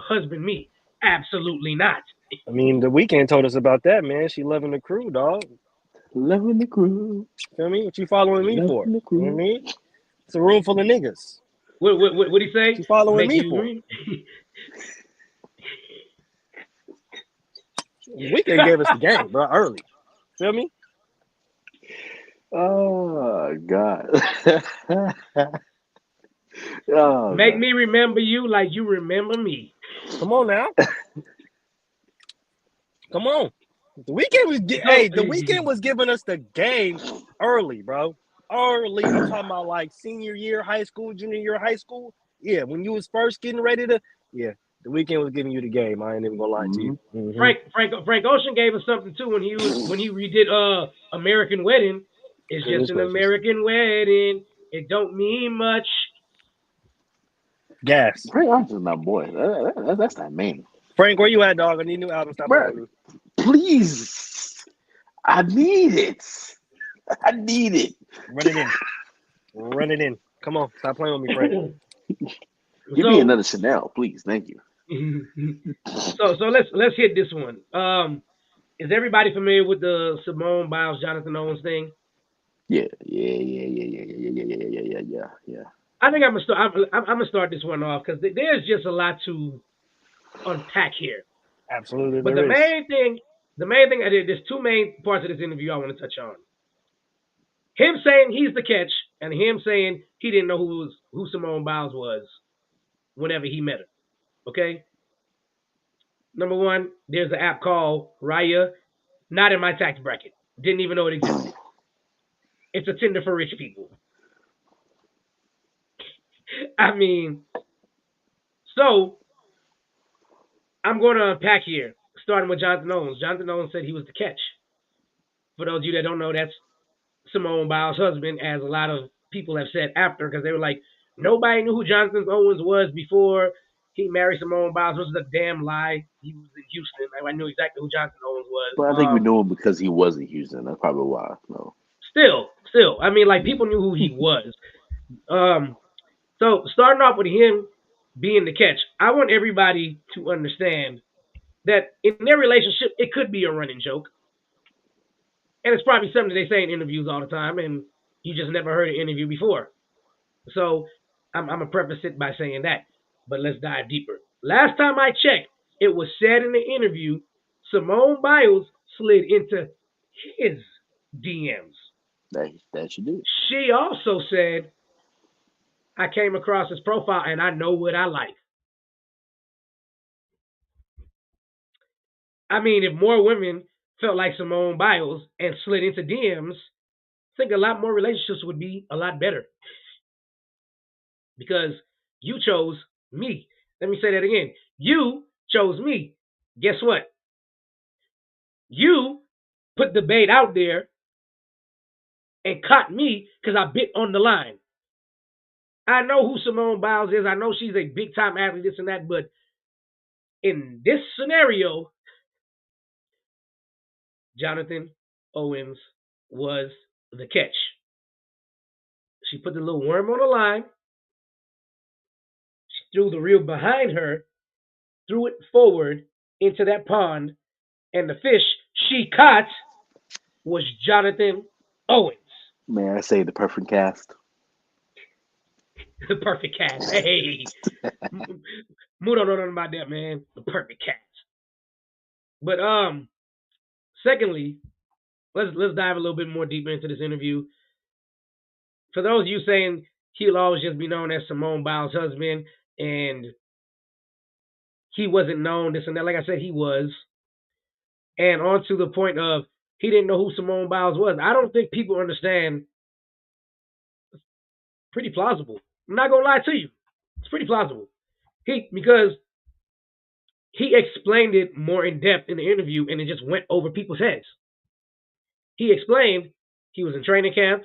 husband me. Absolutely not. I mean, the weekend told us about that, man. She loving the crew, dog. Loving the crew. Feel me? What you following me for? Loving the You know what I crew. mean? It's a room full of niggas. What he What say? you following Make me you for? agree? The weekend gave us the game, bro, early. Feel me? Oh God. Oh Make God. me remember you like you remember me. Come on now. Come on. The weekend was So the weekend was giving us the game early, bro. Early. I'm talking about like senior year, high school, junior year, high school. Yeah, when you was first getting ready to, yeah, the weekend was giving you the game. I ain't even gonna lie to Mm-hmm. you. Mm-hmm. Frank Ocean gave us something too when he redid American Wedding. It's just Goodness an gracious. American wedding. It don't mean much. Gas. Frank Ocean's my boy. That's that man. Frank, where you at, dog? I need new album. Stop playing Bro, with me. please. I need it. I need it. Run it in. Run it in. Come on. Stop playing with me, Frank. Give me So another Chanel, please. Thank you. so let's hit this one. Is everybody familiar with the Simone Biles Jonathan Owens thing? Yeah. I think I'm gonna start. I'm gonna start this one off because there's just a lot to unpack here. Absolutely, But there is. the main thing, there's two main parts of this interview I want to touch on. Him saying he's the catch, and him saying he didn't know who Simone Biles was whenever he met her. Okay. Number one, there's an app called Raya, not in my tax bracket. Didn't even know it existed. It's a Tinder for rich people. I mean, so I'm going to unpack here, starting with Jonathan Owens. Jonathan Owens said he was the catch. For those of you that don't know, that's Simone Biles' husband, as a lot of people have said after, because they were like, nobody knew who Jonathan Owens was before he married Simone Biles. It was a damn lie. He was in Houston. I knew exactly who Jonathan Owens was. But I think we knew him because he was in Houston. That's probably why. No. Still, I mean, like people knew who he was. So starting off with him being the catch, I want everybody to understand that in their relationship, it could be a running joke. And it's probably something they say in interviews all the time, and you just never heard an interview before. So I'm gonna preface it by saying that, but let's dive deeper. Last time I checked, it was said in the interview, Simone Biles slid into his DMs. That you did. She also said, I came across his profile and I know what I like. I mean, if more women felt like Simone Biles and slid into DMs, I think a lot more relationships would be a lot better. Because you chose me. Let me say that again. You chose me. Guess what? You put the bait out there and caught me because I bit on the line. I know who Simone Biles is. I know she's a big time athlete, this and that, but in this scenario, Jonathan Owens was the catch. She put the little worm on the line. She threw the reel behind her, threw it forward into that pond, and the fish she caught was Jonathan Owens. May I say the perfect cast? The perfect cast. Hey, Mu don't know nothing about that, man. The perfect cast. But secondly, let's dive a little bit more deeper into this interview. For those of you saying he'll always just be known as Simone Biles' husband, and he wasn't known this and that. Like I said, he was. And on to the point of he didn't know who Simone Biles was. I don't think people understand. It's pretty plausible. I'm not gonna lie to you. It's pretty plausible. Because he explained it more in depth in the interview, and it just went over people's heads. He explained he was in training camp.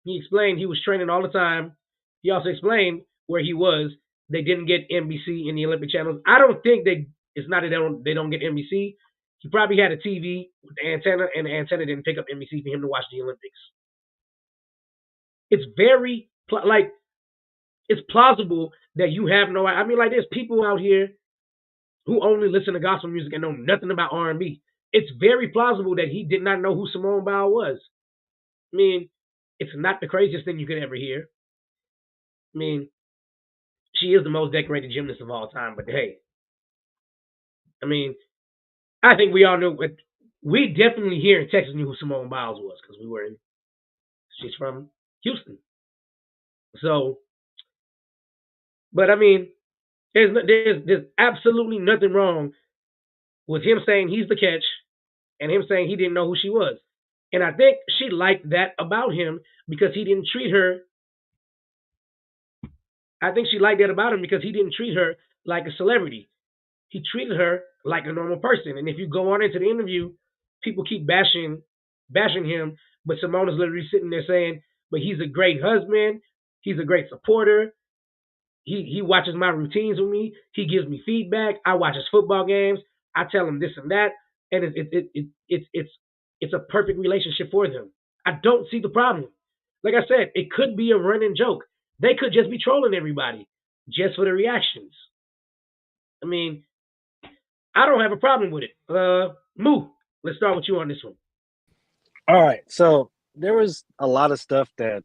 He explained he was training all the time. He also explained where he was. They didn't get NBC in the Olympic channels. I don't think it's not that they don't get NBC. He probably had a TV with the antenna, and the antenna didn't pick up NBC for him to watch the Olympics. It's very it's plausible that you have no. I mean, like there's people out here who only listen to gospel music and know nothing about R&B. It's very plausible that he did not know who Simone Biles was. I mean, it's not the craziest thing you could ever hear. I mean, she is the most decorated gymnast of all time, but hey, I mean, I think we all knew. We definitely here in Texas knew who Simone Biles was because she's from Houston. So, but I mean, there's absolutely nothing wrong with him saying he's the catch and him saying he didn't know who she was. And I think she liked that about him because he didn't treat her. I think she liked that about him because he didn't treat her like a celebrity. He treated her like a normal person. And if you go on into the interview, people keep bashing him, but Simone is literally sitting there saying, but he's a great husband. He's a great supporter. He watches my routines with me. He gives me feedback. I watch his football games. I tell him this and that. And it's a perfect relationship for them. I don't see the problem. Like I said, it could be a running joke. They could just be trolling everybody just for the reactions. I mean, I don't have a problem with it. Mu, let's start with you on this one. All right. So there was a lot of stuff that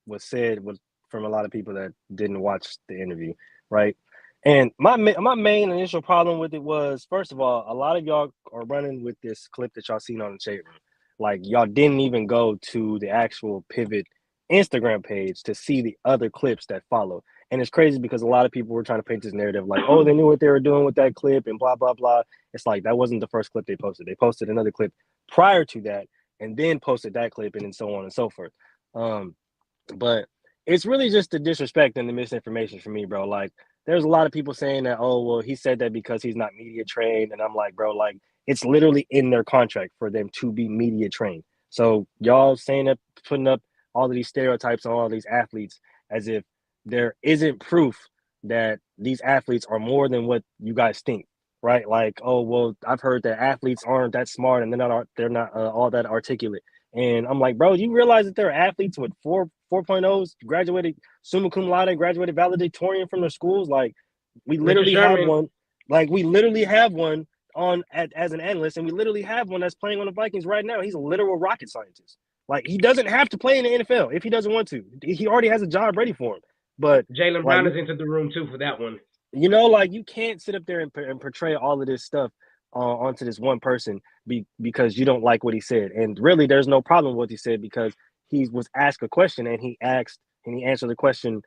was said from a lot of people that didn't watch the interview, right? And my main initial problem with it was, first of all, a lot of y'all are running with this clip that y'all seen on the chat room. Like, y'all didn't even go to the actual Pivot Instagram page to see the other clips that follow. And it's crazy because a lot of people were trying to paint this narrative like, oh, they knew what they were doing with that clip and blah, blah, blah. It's like, that wasn't the first clip they posted. They posted another clip prior to that and then posted that clip and then so on and so forth. But it's really just the disrespect and the misinformation for me, bro. Like, there's a lot of people saying that, oh, well, he said that because he's not media trained. And I'm like, bro, like, it's literally in their contract for them to be media trained. So y'all saying that, putting up all of these stereotypes on all these athletes as if there isn't proof that these athletes are more than what you guys think, right? Like, oh, well, I've heard that athletes aren't that smart and they're not all that articulate. And I'm like, bro, you realize that there are athletes with 4.0s, graduated summa cum laude, graduated valedictorian from their schools. Like, we literally have one. Like, we literally have one on as an analyst, and we literally have one that's playing on the Vikings right now. He's a literal rocket scientist. Like, he doesn't have to play in the NFL if he doesn't want to. He already has a job ready for him. But Jalen like Brown has entered the room too for that one. like you can't sit up there and portray all of this stuff onto this one person because you don't like what he said. And really, there's no problem with what he said because he was asked a question and he answered the question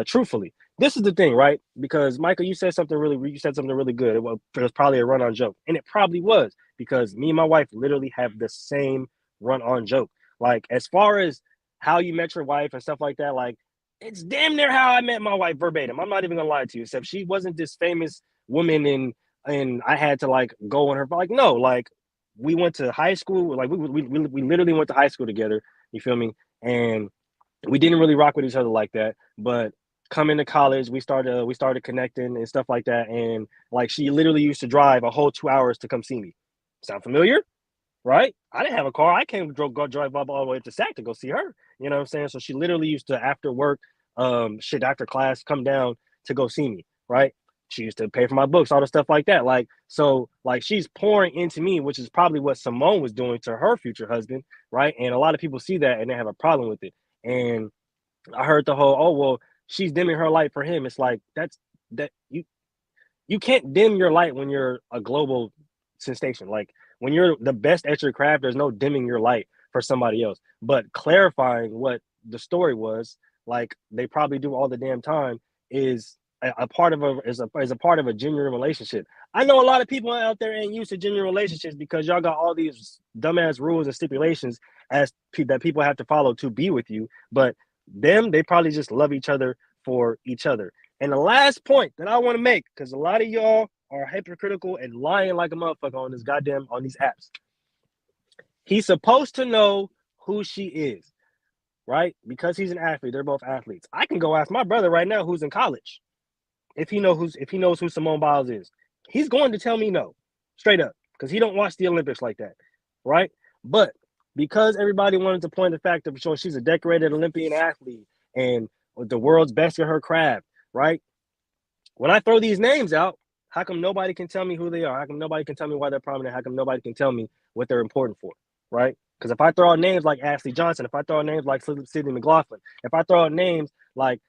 truthfully. This is the thing, right? Because Michael, you said something really good. It was probably a run-on joke, and it probably was because me and my wife literally have the same run-on joke. Like as far as how you met your wife and stuff like that, like it's damn near how I met my wife verbatim. I'm not even gonna lie to you, except she wasn't this famous woman and I had to like go on her like no, like we went to high school, like we literally went to high school together, you feel me? And we didn't really rock with each other like that, but coming to college, we started connecting and stuff like that. And like she literally used to drive a whole 2 hours to come see me. Sound familiar? Right? I didn't have a car. I can't drive up all the way to Sac to go see her. You know what I'm saying? So she literally used to after work, after class, come down to go see me. Right? She used to pay for my books, all the stuff like that. Like so, like she's pouring into me, which is probably what Simone was doing to her future husband. Right? And a lot of people see that and they have a problem with it. And I heard the whole, oh well, she's dimming her light for him. It's like that you can't dim your light when you're a global sensation. Like when you're the best at your craft, there's no dimming your light for somebody else. But clarifying what the story was, like they probably do all the damn time, is a part of a part of a genuine relationship. I know a lot of people out there ain't used to genuine relationships because y'all got all these dumbass rules and stipulations that people have to follow to be with you. But they probably just love each other for each other. And the last point that I want to make, because a lot of y'all are hypocritical and lying like a motherfucker on these apps. He's supposed to know who she is, right? Because he's an athlete. They're both athletes. I can go ask my brother right now who's in college. If he knows who Simone Biles is. He's going to tell me no. Straight up. Because he don't watch the Olympics like that. Right? But because everybody wanted to point the fact of showing she's a decorated Olympian athlete and the world's best at her craft, right? When I throw these names out, how come nobody can tell me who they are? How come nobody can tell me why they're prominent? How come nobody can tell me what they're important for, right? Because if I throw out names like Ashley Johnson, if I throw out names like Sydney McLaughlin, if I throw out names like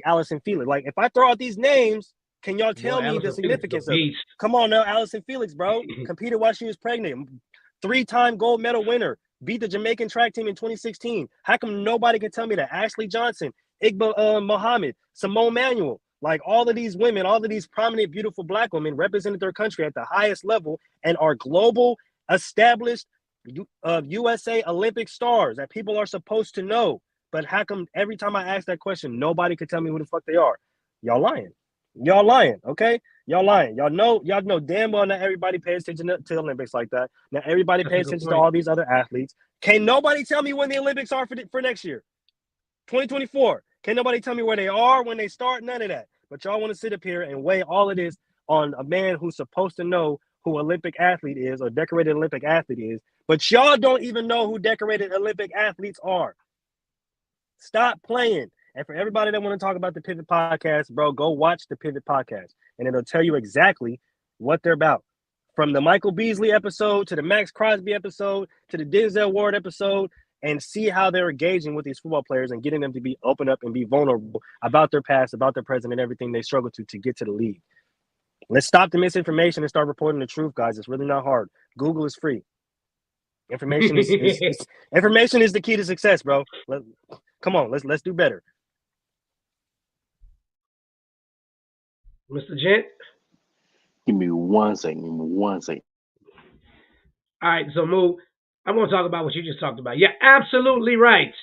Allison Felix, like if I throw out these names, can y'all tell me the significance of it? Come on now, Allison Felix, bro, competed while she was pregnant, 3-time gold medal winner, beat the Jamaican track team in 2016. How come nobody can tell me that? Ashley Johnson, Igba Mohammed, Simone Manuel, like all of these women, all of these prominent, beautiful Black women represented their country at the highest level and are global, established USA Olympic stars that people are supposed to know. But how come every time I ask that question, nobody could tell me who the fuck they are? Y'all lying. Y'all lying, okay? Y'all lying. Y'all know damn well not everybody pays attention to the Olympics like that. Now everybody pays attention to all these other athletes. Can't nobody tell me when the Olympics are for next year? 2024. Can't nobody tell me where they are, when they start, none of that. But y'all want to sit up here and weigh all of this on a man who's supposed to know who Olympic athlete is or decorated Olympic athlete is. But y'all don't even know who decorated Olympic athletes are. Stop playing. And for everybody that want to talk about the Pivot Podcast, bro, go watch the Pivot Podcast. And it'll tell you exactly what they're about. From the Michael Beasley episode to the Max Crosby episode to the Denzel Ward episode, and see how they're engaging with these football players and getting them to be open up and be vulnerable about their past, about their present, and everything they struggle to get to the league. Let's stop the misinformation and start reporting the truth, guys. It's really not hard. Google is free. Information is information is the key to success, bro. Come on, let's do better. Mr. Gent? Give me 1 second. All right, so Moo, I'm going to talk about what you just talked about. You're absolutely right.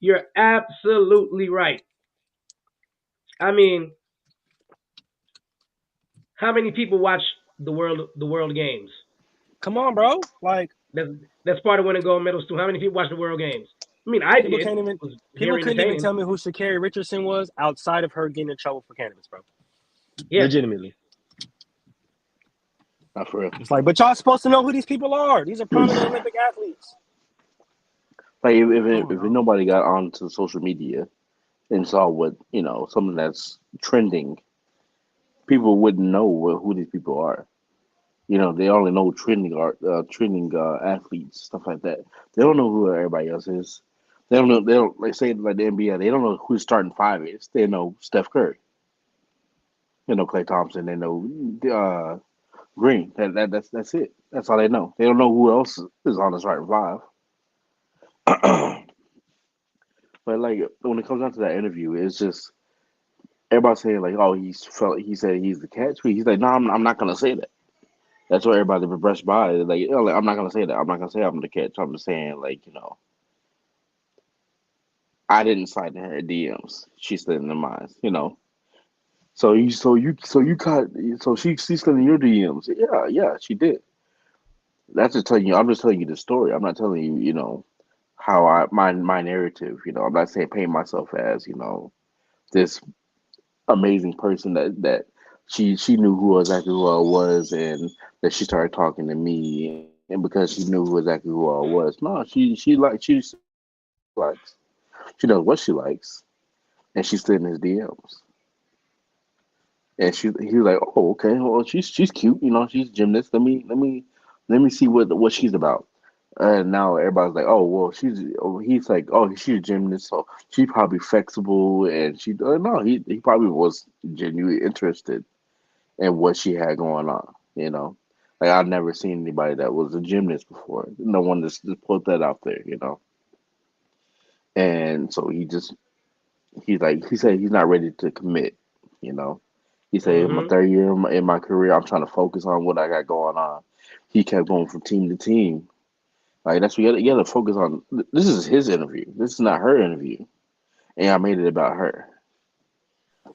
You're absolutely right. I mean, how many people watch the World Games? Come on, bro. Like that's part of winning gold medals too. How many people watch the World Games? I mean, I did. People couldn't even tell me who Sha'Carri Richardson was outside of her getting in trouble for cannabis, bro. Yeah. Legitimately. Not for real. It's like, but y'all supposed to know who these people are. These are prominent Olympic athletes. Like if nobody got onto social media and saw what something that's trending, people wouldn't know who these people are. They only know trending athletes, stuff like that. They don't know who everybody else is. They don't know. They don't like say like the NBA. They don't know who the starting five is. They know Steph Curry. They know Klay Thompson. They know Green. That's it. That's all they know. They don't know who else is on the starting five. But like when it comes down to that interview, it's just everybody saying like, "Oh, he said he's the catch." But he's like, "No, I'm not gonna say that." That's what everybody been brushed by. Like, like, I'm not gonna say that. I'm not gonna say I'm the catch. I'm just saying like, I didn't slide in her DMs. She slid in mine. So you caught. So she slid in your DMs. Yeah, yeah, she did. That's just telling you. I'm just telling you the story. I'm not telling you. How my narrative. I'm not saying paint myself as this amazing person that she knew who exactly who I was, and that she started talking to me, and because she knew who exactly who I was. No, she said what she likes. She knows what she likes, and she's still in his DMs. And he was like, "Oh, okay. Well, she's cute. She's a gymnast. Let me see what she's about." And now everybody's like, "Oh, well, she's." Oh, he's like, "Oh, she's a gymnast, so she's probably flexible." And no, he probably was genuinely interested in what she had going on. Like I've never seen anybody that was a gymnast before. No one just put that out there. And so he said he's not ready to commit. You know, he said in my Mm-hmm. third year in my career, I'm trying to focus on what I got going on. He kept going from team to team. Like that's what you got to focus on. This is his interview. This is not her interview, and I made it about her.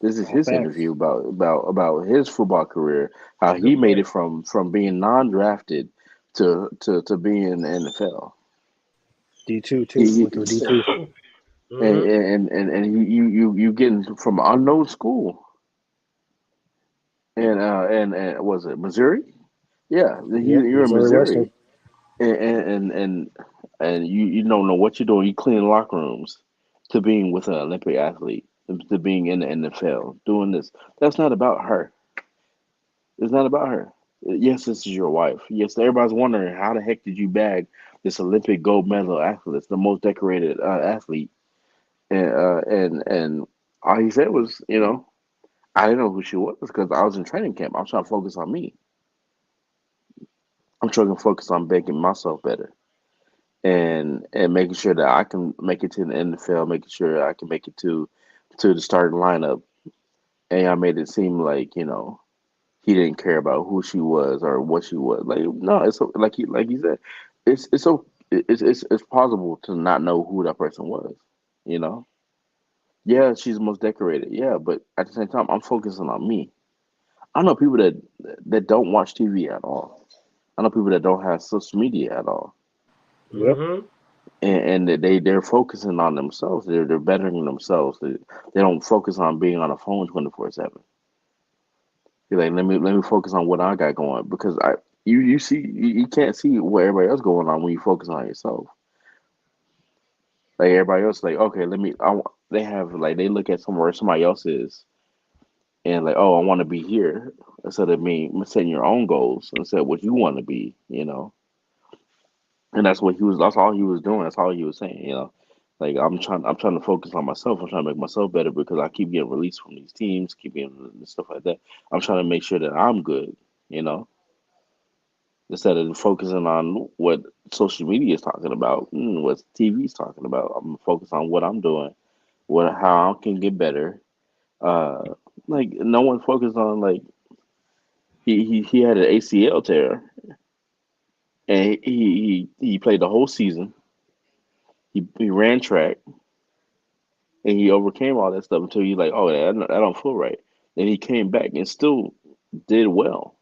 This is All his facts. interview about his football career, how he Good made it point. from being non-drafted to being in the NFL. D2 too. He, Went to a D2. Mm-hmm. and you getting from an unknown school and was it Missouri? Yeah, Yep. you're in Missouri Western. Missouri, and you don't know what you're doing. You clean locker rooms to being with an Olympic athlete to being in the NFL doing this. That's not about her. It's not about her. Yes, this is your wife. Yes, everybody's wondering how the heck did you bag this Olympic gold medal athlete, the most decorated athlete, and all he said was, I didn't know who she was because I was in training camp. I'm trying to focus on me. I'm trying to focus on making myself better and making sure that I can make it to the NFL, making sure I can make it to the starting lineup. And I made it seem like he didn't care about who she was or what she was. Like no, it's like he said, it's so it's possible to not know who that person was. You know, yeah, she's the most decorated. Yeah, but at the same time, I'm focusing on me. I know people that don't watch TV at all. I know people that don't have social media at all, Yep. Mm-hmm. and that they're focusing on themselves. They're bettering themselves. They don't focus on being on a phone 24/7. You're like, let me focus on what I got going because you see you can't see what everybody else going on when you focus on yourself. Like everybody else, like okay, they have like they look at somewhere somebody else is and like oh I want to be here instead of me setting your own goals instead of what you want to be. And that's all he was doing. That's all he was saying. Like I'm trying to focus on myself. I'm trying to make myself better because I keep getting released from these teams, keep getting stuff like that. I'm trying to make sure that I'm good, you know, instead of focusing on what social media is talking about, what TV is talking about. I'm focused on what I'm doing, how I can get better. Uh, like no one focused on like he had an ACL tear and he played the whole season. He ran track and he overcame all that stuff until you like, oh, that don't feel right. And he came back and still did well.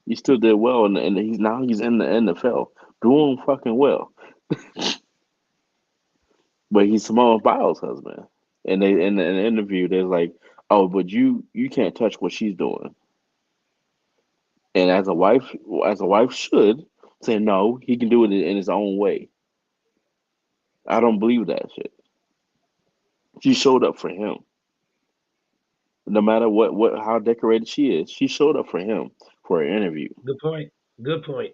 He still did well, and he's in the NFL doing fucking well. But he's Simone Biles' husband, and they in the interview they're like, oh, but you can't touch what she's doing. And as a wife should say no, he can do it in his own way. I don't believe that shit. She showed up for him, no matter what how decorated she is. She showed up for him for an interview. Good point. Good point.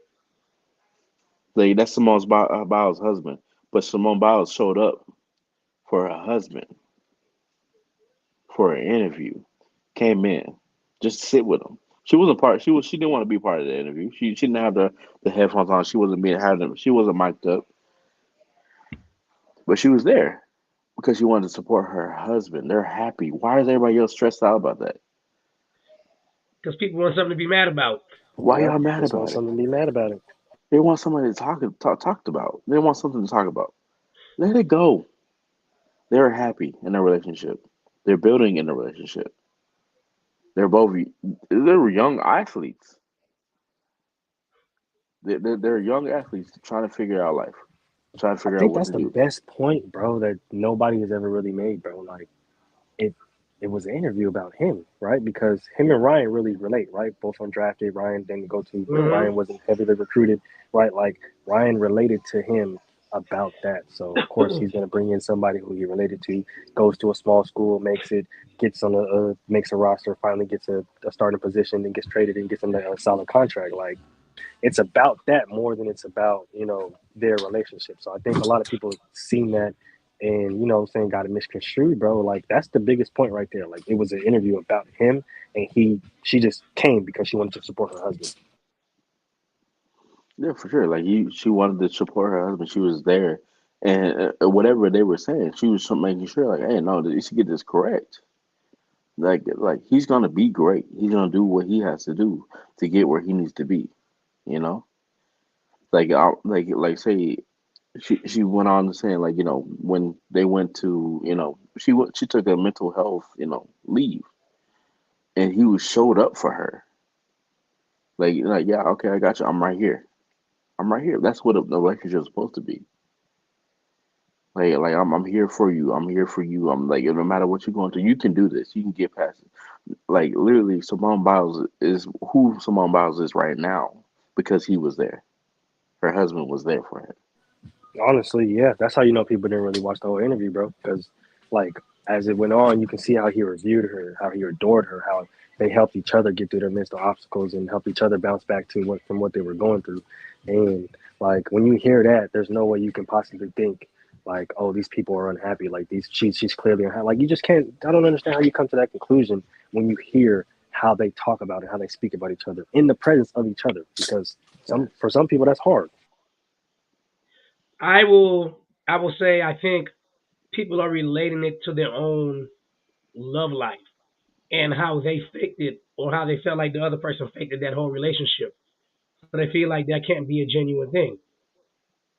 Like that's Biles' husband. But Simone Biles showed up for her husband for an interview. Came in just to sit with him. She wasn't part. She didn't want to be part of the interview. She didn't have the headphones on. She wasn't being had them. She wasn't mic'd up, but she was there because she wanted to support her husband. They're happy. Why is everybody else stressed out about that? Because people want something to be mad about. Why Yep. y'all mad Just want about it? something to be mad about it. They want somebody to talked about. They want something to talk about. Let it go. They're happy in their relationship. They're building in a relationship. They're both they're young athletes. They're young athletes trying to figure out life, trying to I figure out think what that's to the do. best point, bro, that nobody has ever really made, bro. Like it it was an interview about him, right? Because him and Ryan really relate, right? Both undrafted. Ryan didn't go to, Hmm. Ryan wasn't heavily recruited, right? Like Ryan related to him about that. So of course he's gonna bring in somebody who he related to, goes to a small school, makes it, gets on makes a roster, finally gets a starting position, then gets traded and gets a solid contract. Like it's about that more than it's about, their relationship. So I think a lot of people have seen that and, I'm saying, got it misconstrued, bro. Like that's the biggest point right there. Like it was an interview about him, and she just came because she wanted to support her husband. Yeah, for sure. Like she wanted to support her husband. She was there, and whatever they were saying, she was making sure, like, hey, no, you should get this correct. Like he's gonna be great. He's gonna do what he has to do to get where he needs to be. You know, say she went on to saying, like, when they went to, she took a mental health, leave, and he was showed up for her. Like, yeah, okay, I got you. I'm right here. I'm right here. That's what a relationship is supposed to be. I'm here for you. I'm here for you. I'm like, no matter what you're going through, you can do this. You can get past it. Like literally, Simone Biles is who Simone Biles is right now because he was there. Her husband was there for her. Honestly, yeah, that's how you know people didn't really watch the whole interview, bro. Because, like, as it went on, you can see how he reviewed her, how he adored her, how they helped each other get through their mental obstacles and helped each other bounce back to what they were going through. And like when you hear that, there's no way you can possibly think like, oh, these people are unhappy. Like she's clearly unhappy. Like you just can't. I don't understand how you come to that conclusion when you hear how they talk about it, how they speak about each other in the presence of each other. Because for some people that's hard. I will say I think people are relating it to their own love life and how they faked it or how they felt like the other person faked it, that whole relationship. So they feel like that can't be a genuine thing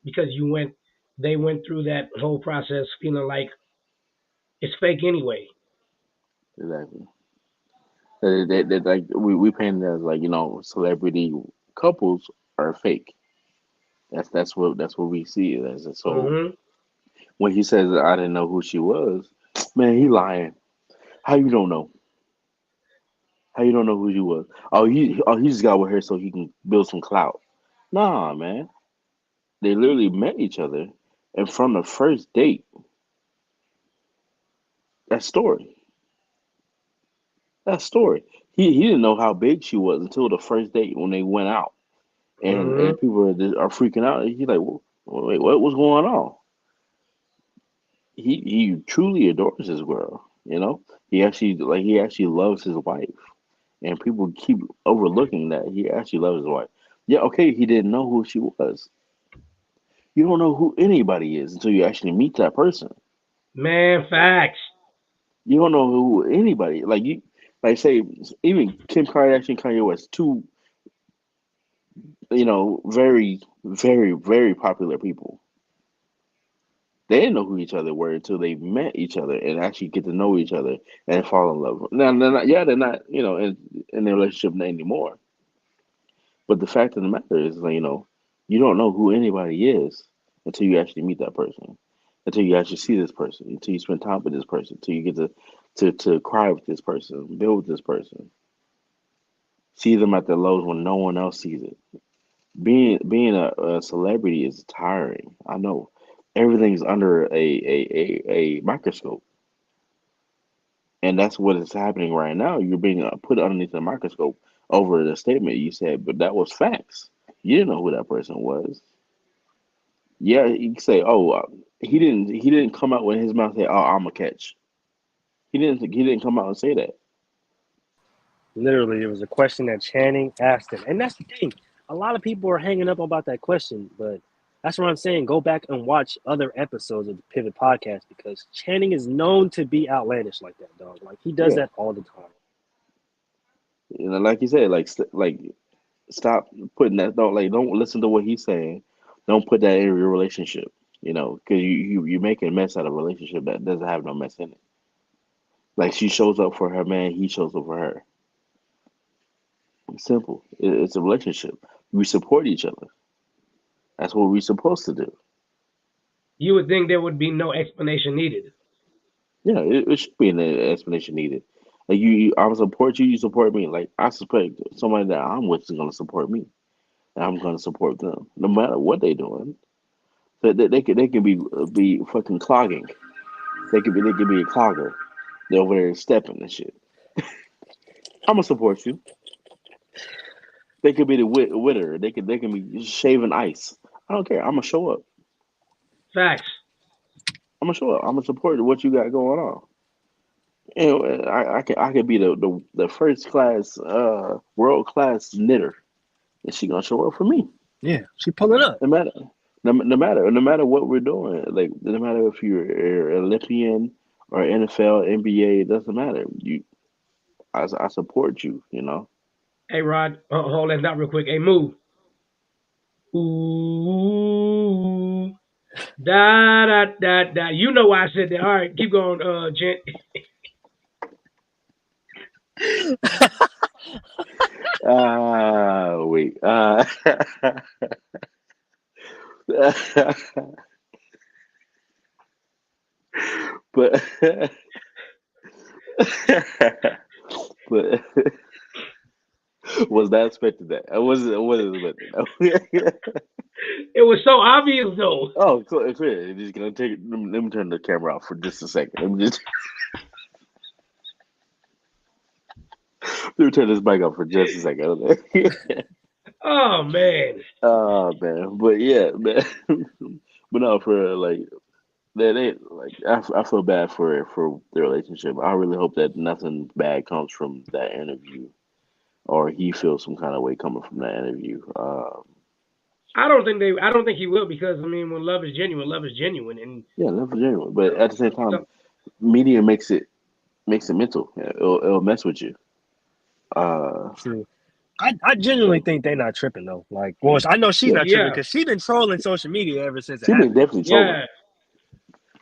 because they went through that whole process feeling like it's fake anyway. Exactly. Like we paint it as, like, celebrity couples are fake. That's what we see it as. And so Hmm. when he says that I didn't know who she was, man, he lying. How you don't know? How you don't know who she was? Oh, he just got with her so he can build some clout. Nah, man. They literally met each other, and from the first date, that story, that story. He didn't know how big she was until the first date when they went out, Hmm. and people are freaking out. He's like, well, wait, what was going on? He truly adores his girl. He actually loves his wife, and people keep overlooking that he actually loves his wife. Yeah, okay, he didn't know who she was. You don't know who anybody is until you actually meet that person. Man, facts. You don't know who anybody, like, you, like, say, even Kim Kardashian and Kanye West, two, very, very, very popular people. They didn't know who each other were until they met each other and actually get to know each other and fall in love. Now they're not, in their relationship anymore. But the fact of the matter is, like, you don't know who anybody is until you actually meet that person, until you actually see this person, until you spend time with this person, until you get to cry with this person, build with this person, see them at their lows when no one else sees it. Being a celebrity is tiring. I know everything's under a microscope, and that's what is happening right now. You're being put underneath a microscope over the statement you said, but that was facts. You didn't know who that person was. Yeah, you can say, "Oh, he didn't come out with his mouth and say, oh, I'm a catch." He didn't come out and say that. Literally, it was a question that Channing asked him. And that's the thing. A lot of people are hanging up about that question, but that's what I'm saying. Go back and watch other episodes of the Pivot podcast because Channing is known to be outlandish like that, dog. Like, he does Yeah, that all the time. like you said, like stop putting that. Don't listen to what he's saying. Don't put that in your relationship. Because you making a mess out of a relationship that doesn't have no mess in it. Like she shows up for her man, he shows up for her. It's simple. It's a relationship. We support each other. That's what we're supposed to do. You would think there would be no explanation needed. Yeah, it should be an explanation needed. Like I support you, you support me. Like I suspect somebody that I'm with is gonna support me, and I'm gonna support them, no matter what they're doing. They can be fucking clogging. They could be a clogger. They're over there stepping and shit. I'm gonna support you. They could be the witter. They can be shaving ice. I don't care. I'm gonna show up. Facts. I'm gonna show up. I'm gonna support what you got going on. I could be the first class world class knitter, and she gonna show up for me. Yeah, she pulling up. No matter what we're doing. Like no matter if you're Olympian or NFL, NBA, it doesn't matter. I support you. Hey, Rod, hold that not real quick. Hey, move. Ooh, da da da da. You know why I said that. All right, keep going, gent. Wait. But but was that expected that? I wasn't expecting that. It was so obvious though. Oh, clear. Just gonna take. Let me turn the camera off for just a second. Let me turn this mic off for just a second. Oh man. Oh man, but yeah, man. But no, for like they like I feel bad for the relationship. I really hope that nothing bad comes from that interview, or he feels some kind of way coming from that interview. I don't think he will because I mean, when love is genuine, and Yeah, never genuine. But at the same time, so, media makes it mental. It'll mess with you. Uh, True. I genuinely so think they're not tripping though. Like, well, I know she's yeah, not tripping yeah, because she's been trolling social media ever since it she been happened. definitely trolling, yeah.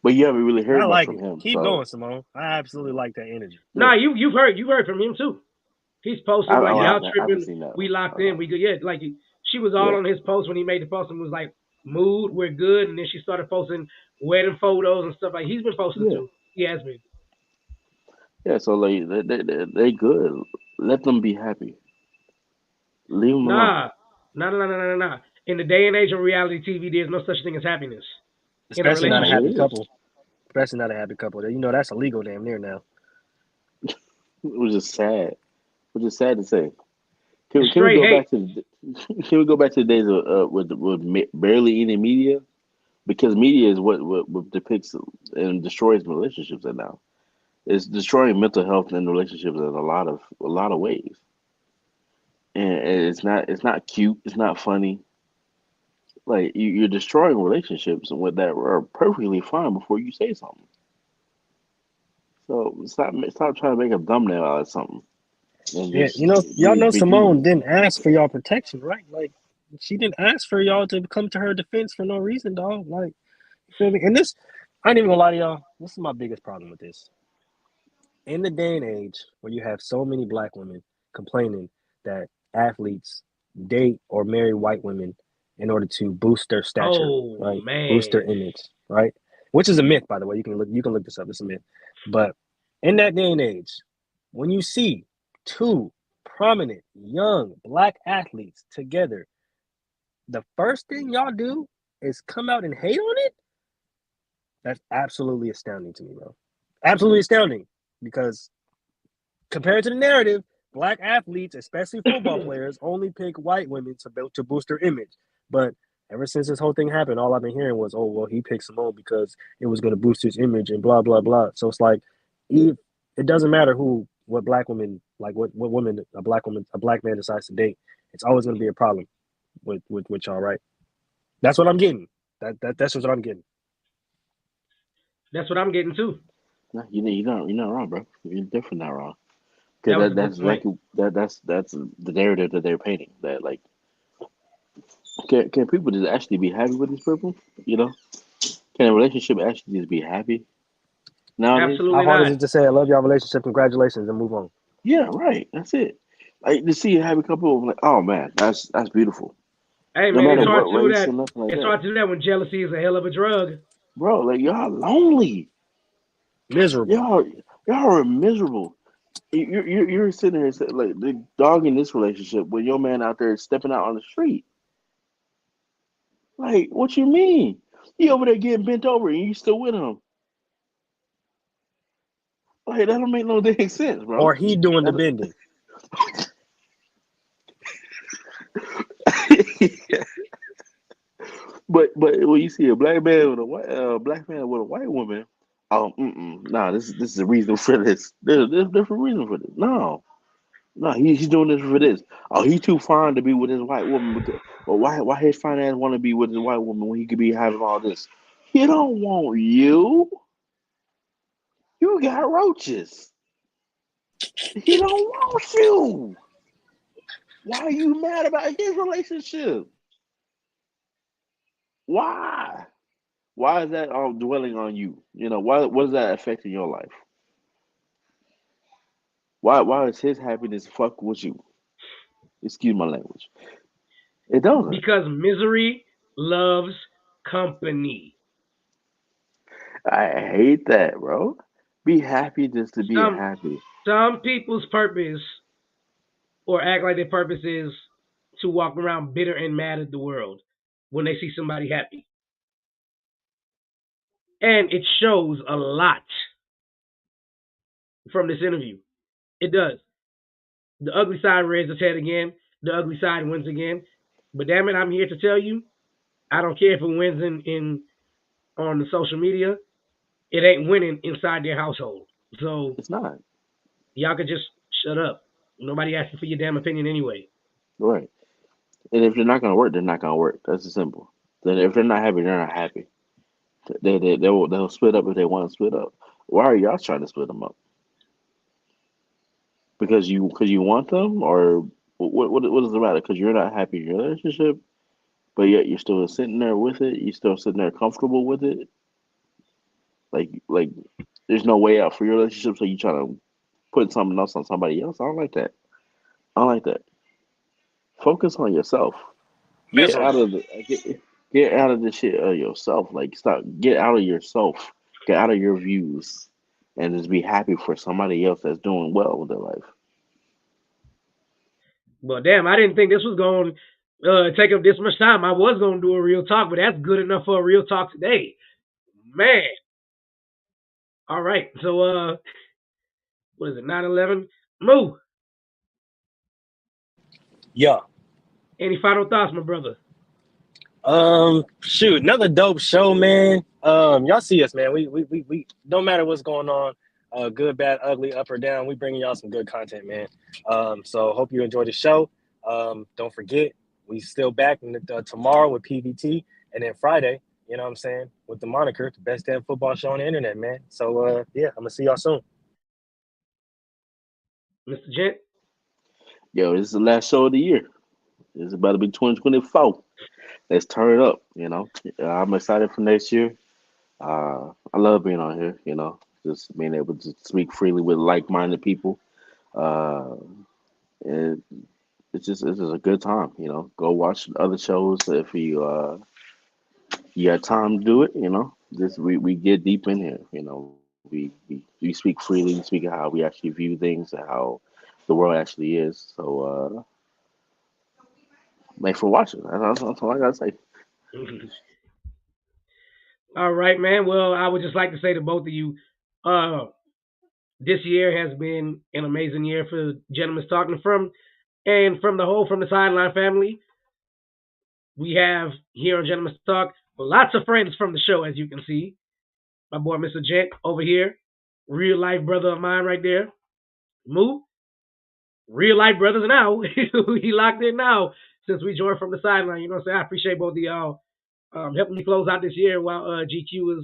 but you haven't really And I heard much like from it. him. Keep going, So Simone. I absolutely like that energy. yeah, Nah, you've heard from him too. He's posting like I y'all haven't tripping. seen that We one. locked in. Okay, We good. Yeah, like she was all yeah, on his post when he made the post and was like, "Mood, we're good." And then she started posting wedding photos and stuff like he's been posting yeah, too. He has been. yeah. So like they good. Let them be happy. Leave them alone. Nah, nah. In the day and age of reality TV, there's no such thing as happiness in a Especially not a No, relationship. happy it is. couple. Especially not a happy couple. You know that's illegal damn near now. It was just sad. Which is sad to say. Can, It's can we straight go hate. back to can we go back to the days of barely any media? Because media is what depicts and destroys relationships. And now it's destroying mental health and relationships in a lot of ways. And it's not cute. It's not funny. Like you're destroying relationships with that are perfectly fine before you say something. So stop trying to make a thumbnail out of something and Yeah, just you know, y'all know be Simone genuine. didn't ask for y'all protection, right? Like, she didn't ask for y'all to come to her defense for no reason, dog. Like, you feel me? And this, I ain't even gonna lie to y'all. This is my biggest problem with this. In the day and age where you have so many black women complaining that athletes date or marry white women in order to boost their stature, Oh right? Boost their man. image, right? Which is a myth, by the way. You can look this up. It's a myth. But in that day and age, when you see two prominent young black athletes together, the first thing y'all do is come out and hate on it. That's absolutely astounding to me, bro. Absolutely astounding because compared to the narrative, black athletes, especially football players, only pick white women to boost their image. But Ever since this whole thing happened, all I've been hearing was, "Oh, well, he picked Simone because it was going to boost his image and blah blah blah." So it's like, it doesn't matter what black woman, like what woman, a black man decides to date. It's always going to be a problem with y'all, right? That's what I'm getting. That's what I'm getting. That's what I'm getting too. No, you're not wrong, bro. You're definitely not wrong. That Because was a good that's point. exactly that's the narrative that they're painting. That like, can people just actually be happy with these people? You know, can a relationship actually just be happy nowadays? How Absolutely hard is not. it to say I love y'all relationship, congratulations, and move on? Yeah, right. That's it. Like to see a happy couple, I'm like, oh man, that's beautiful. Hey No man, matter it's hard what to do race that. or nothing like It's that, hard to do that when jealousy is a hell of a drug. bro. Like y'all lonely. Miserable. Y'all y'all are miserable. You're sitting there like the dog in this relationship with your man out there stepping out on the street. Like, what you mean? He over there getting bent over and you still with him? Like that don't make no dang sense, bro. Or he doing the That, bending. but when you see a black man with a white black man with a white woman, oh nah, this is a reason for this. There's a different reason for this. No, no, he's doing this for this. Oh, he too fine to be with his white woman because. Well, why his fine ass want to be with his white woman when he could be having all this? He don't want you. You got roaches. He don't want you. Why are you mad about his relationship? Why? Why is that all dwelling on you? You know, why what is that affecting your life? Why is his happiness fuck with you? Excuse my language. It doesn't. Because misery loves company. I hate that, bro. Be happy just to be Some happy. some people's purpose or act like their purpose is to walk around bitter and mad at the world when they see somebody happy. And it shows a lot from this interview. It does. The ugly side rears its head again. The ugly side wins again. But damn it, I'm here to tell you, I don't care if it wins in on the social media. It ain't winning inside their household. So It's not. y'all could just shut up. Nobody asking for your damn opinion anyway. Right. And if they're not gonna work, they're not gonna work. That's as simple. Then if they're not happy, they're not happy. They'll split up if they want to split up. Why are y'all trying to split them up? Because you want them, or what does it matter? Because you're not happy in your relationship, but yet you're still sitting there with it. You're still sitting there comfortable with it. Like there's no way out for your relationship, so you trying to put something else on somebody else. I don't like that. I don't like that. Focus on yourself. Get out Miserable. of the get out of the shit of yourself. Like stop. Get out of yourself. Get out of your views, and just be happy for somebody else that's doing well with their life. But damn, I didn't think this was going to take up this much time. I was going to do a real talk, but that's good enough for a real talk today. Man. All right. So, what is it, 9/11? Moo, Yeah. any final thoughts, my brother? Shoot, another dope show, man. Y'all see us, man. We no matter what's going on, good, bad, ugly, up or down, we bringing y'all some good content, man. So hope you enjoy the show. Don't forget, we still back tomorrow with PVT, and then Friday, you know what I'm saying, with the moniker, the best damn football show on the internet, man. So yeah, I'm gonna see y'all soon. Mr. Gent? Yo, this is the last show of the year. It's about to be 2024. Let's turn it up. I'm excited for next year. I love being on here. Just being able to speak freely with like-minded people. Uh, and it's just a good time. Go watch other shows if you got time to do it. Just we get deep in here. We speak freely. We speak of how we actually view things and how the world actually is. So thanks for watching. That's all I gotta say. All right, man. Well, I would just like to say to both of you, uh, this year has been an amazing year for Gentlemen's Talking from, and from the sideline family. we have here on Gentleman's Talk lots of friends from the show, as you can see. My boy, Mr. Gent, over here. Real life brother of mine right there. Moo. Real life brothers now. He locked in now since we joined from the sideline. You know what I'm saying? I appreciate both of y'all helping me close out this year while GQ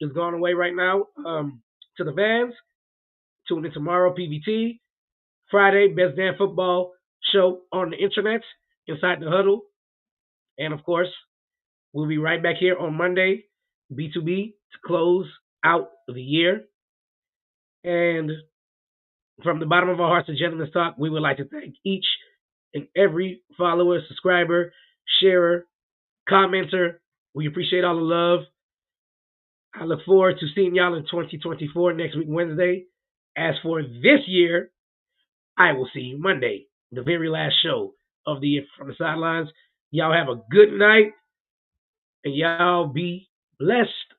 is going away right now. To the fans, tune in tomorrow, PVT. Friday, Best Damn Football show on the internet, Inside the Huddle. And of course, we'll be right back here on Monday, B2B, to close out the year. And from the bottom of our hearts to Gentleman's Talk, we would like to thank each and every follower, subscriber, sharer, commenter. We appreciate all the love. I look forward to seeing y'all in 2024 next week, Wednesday. As for this year, I will see you Monday, the very last show of the year from the sidelines. Y'all have a good night, and y'all be blessed.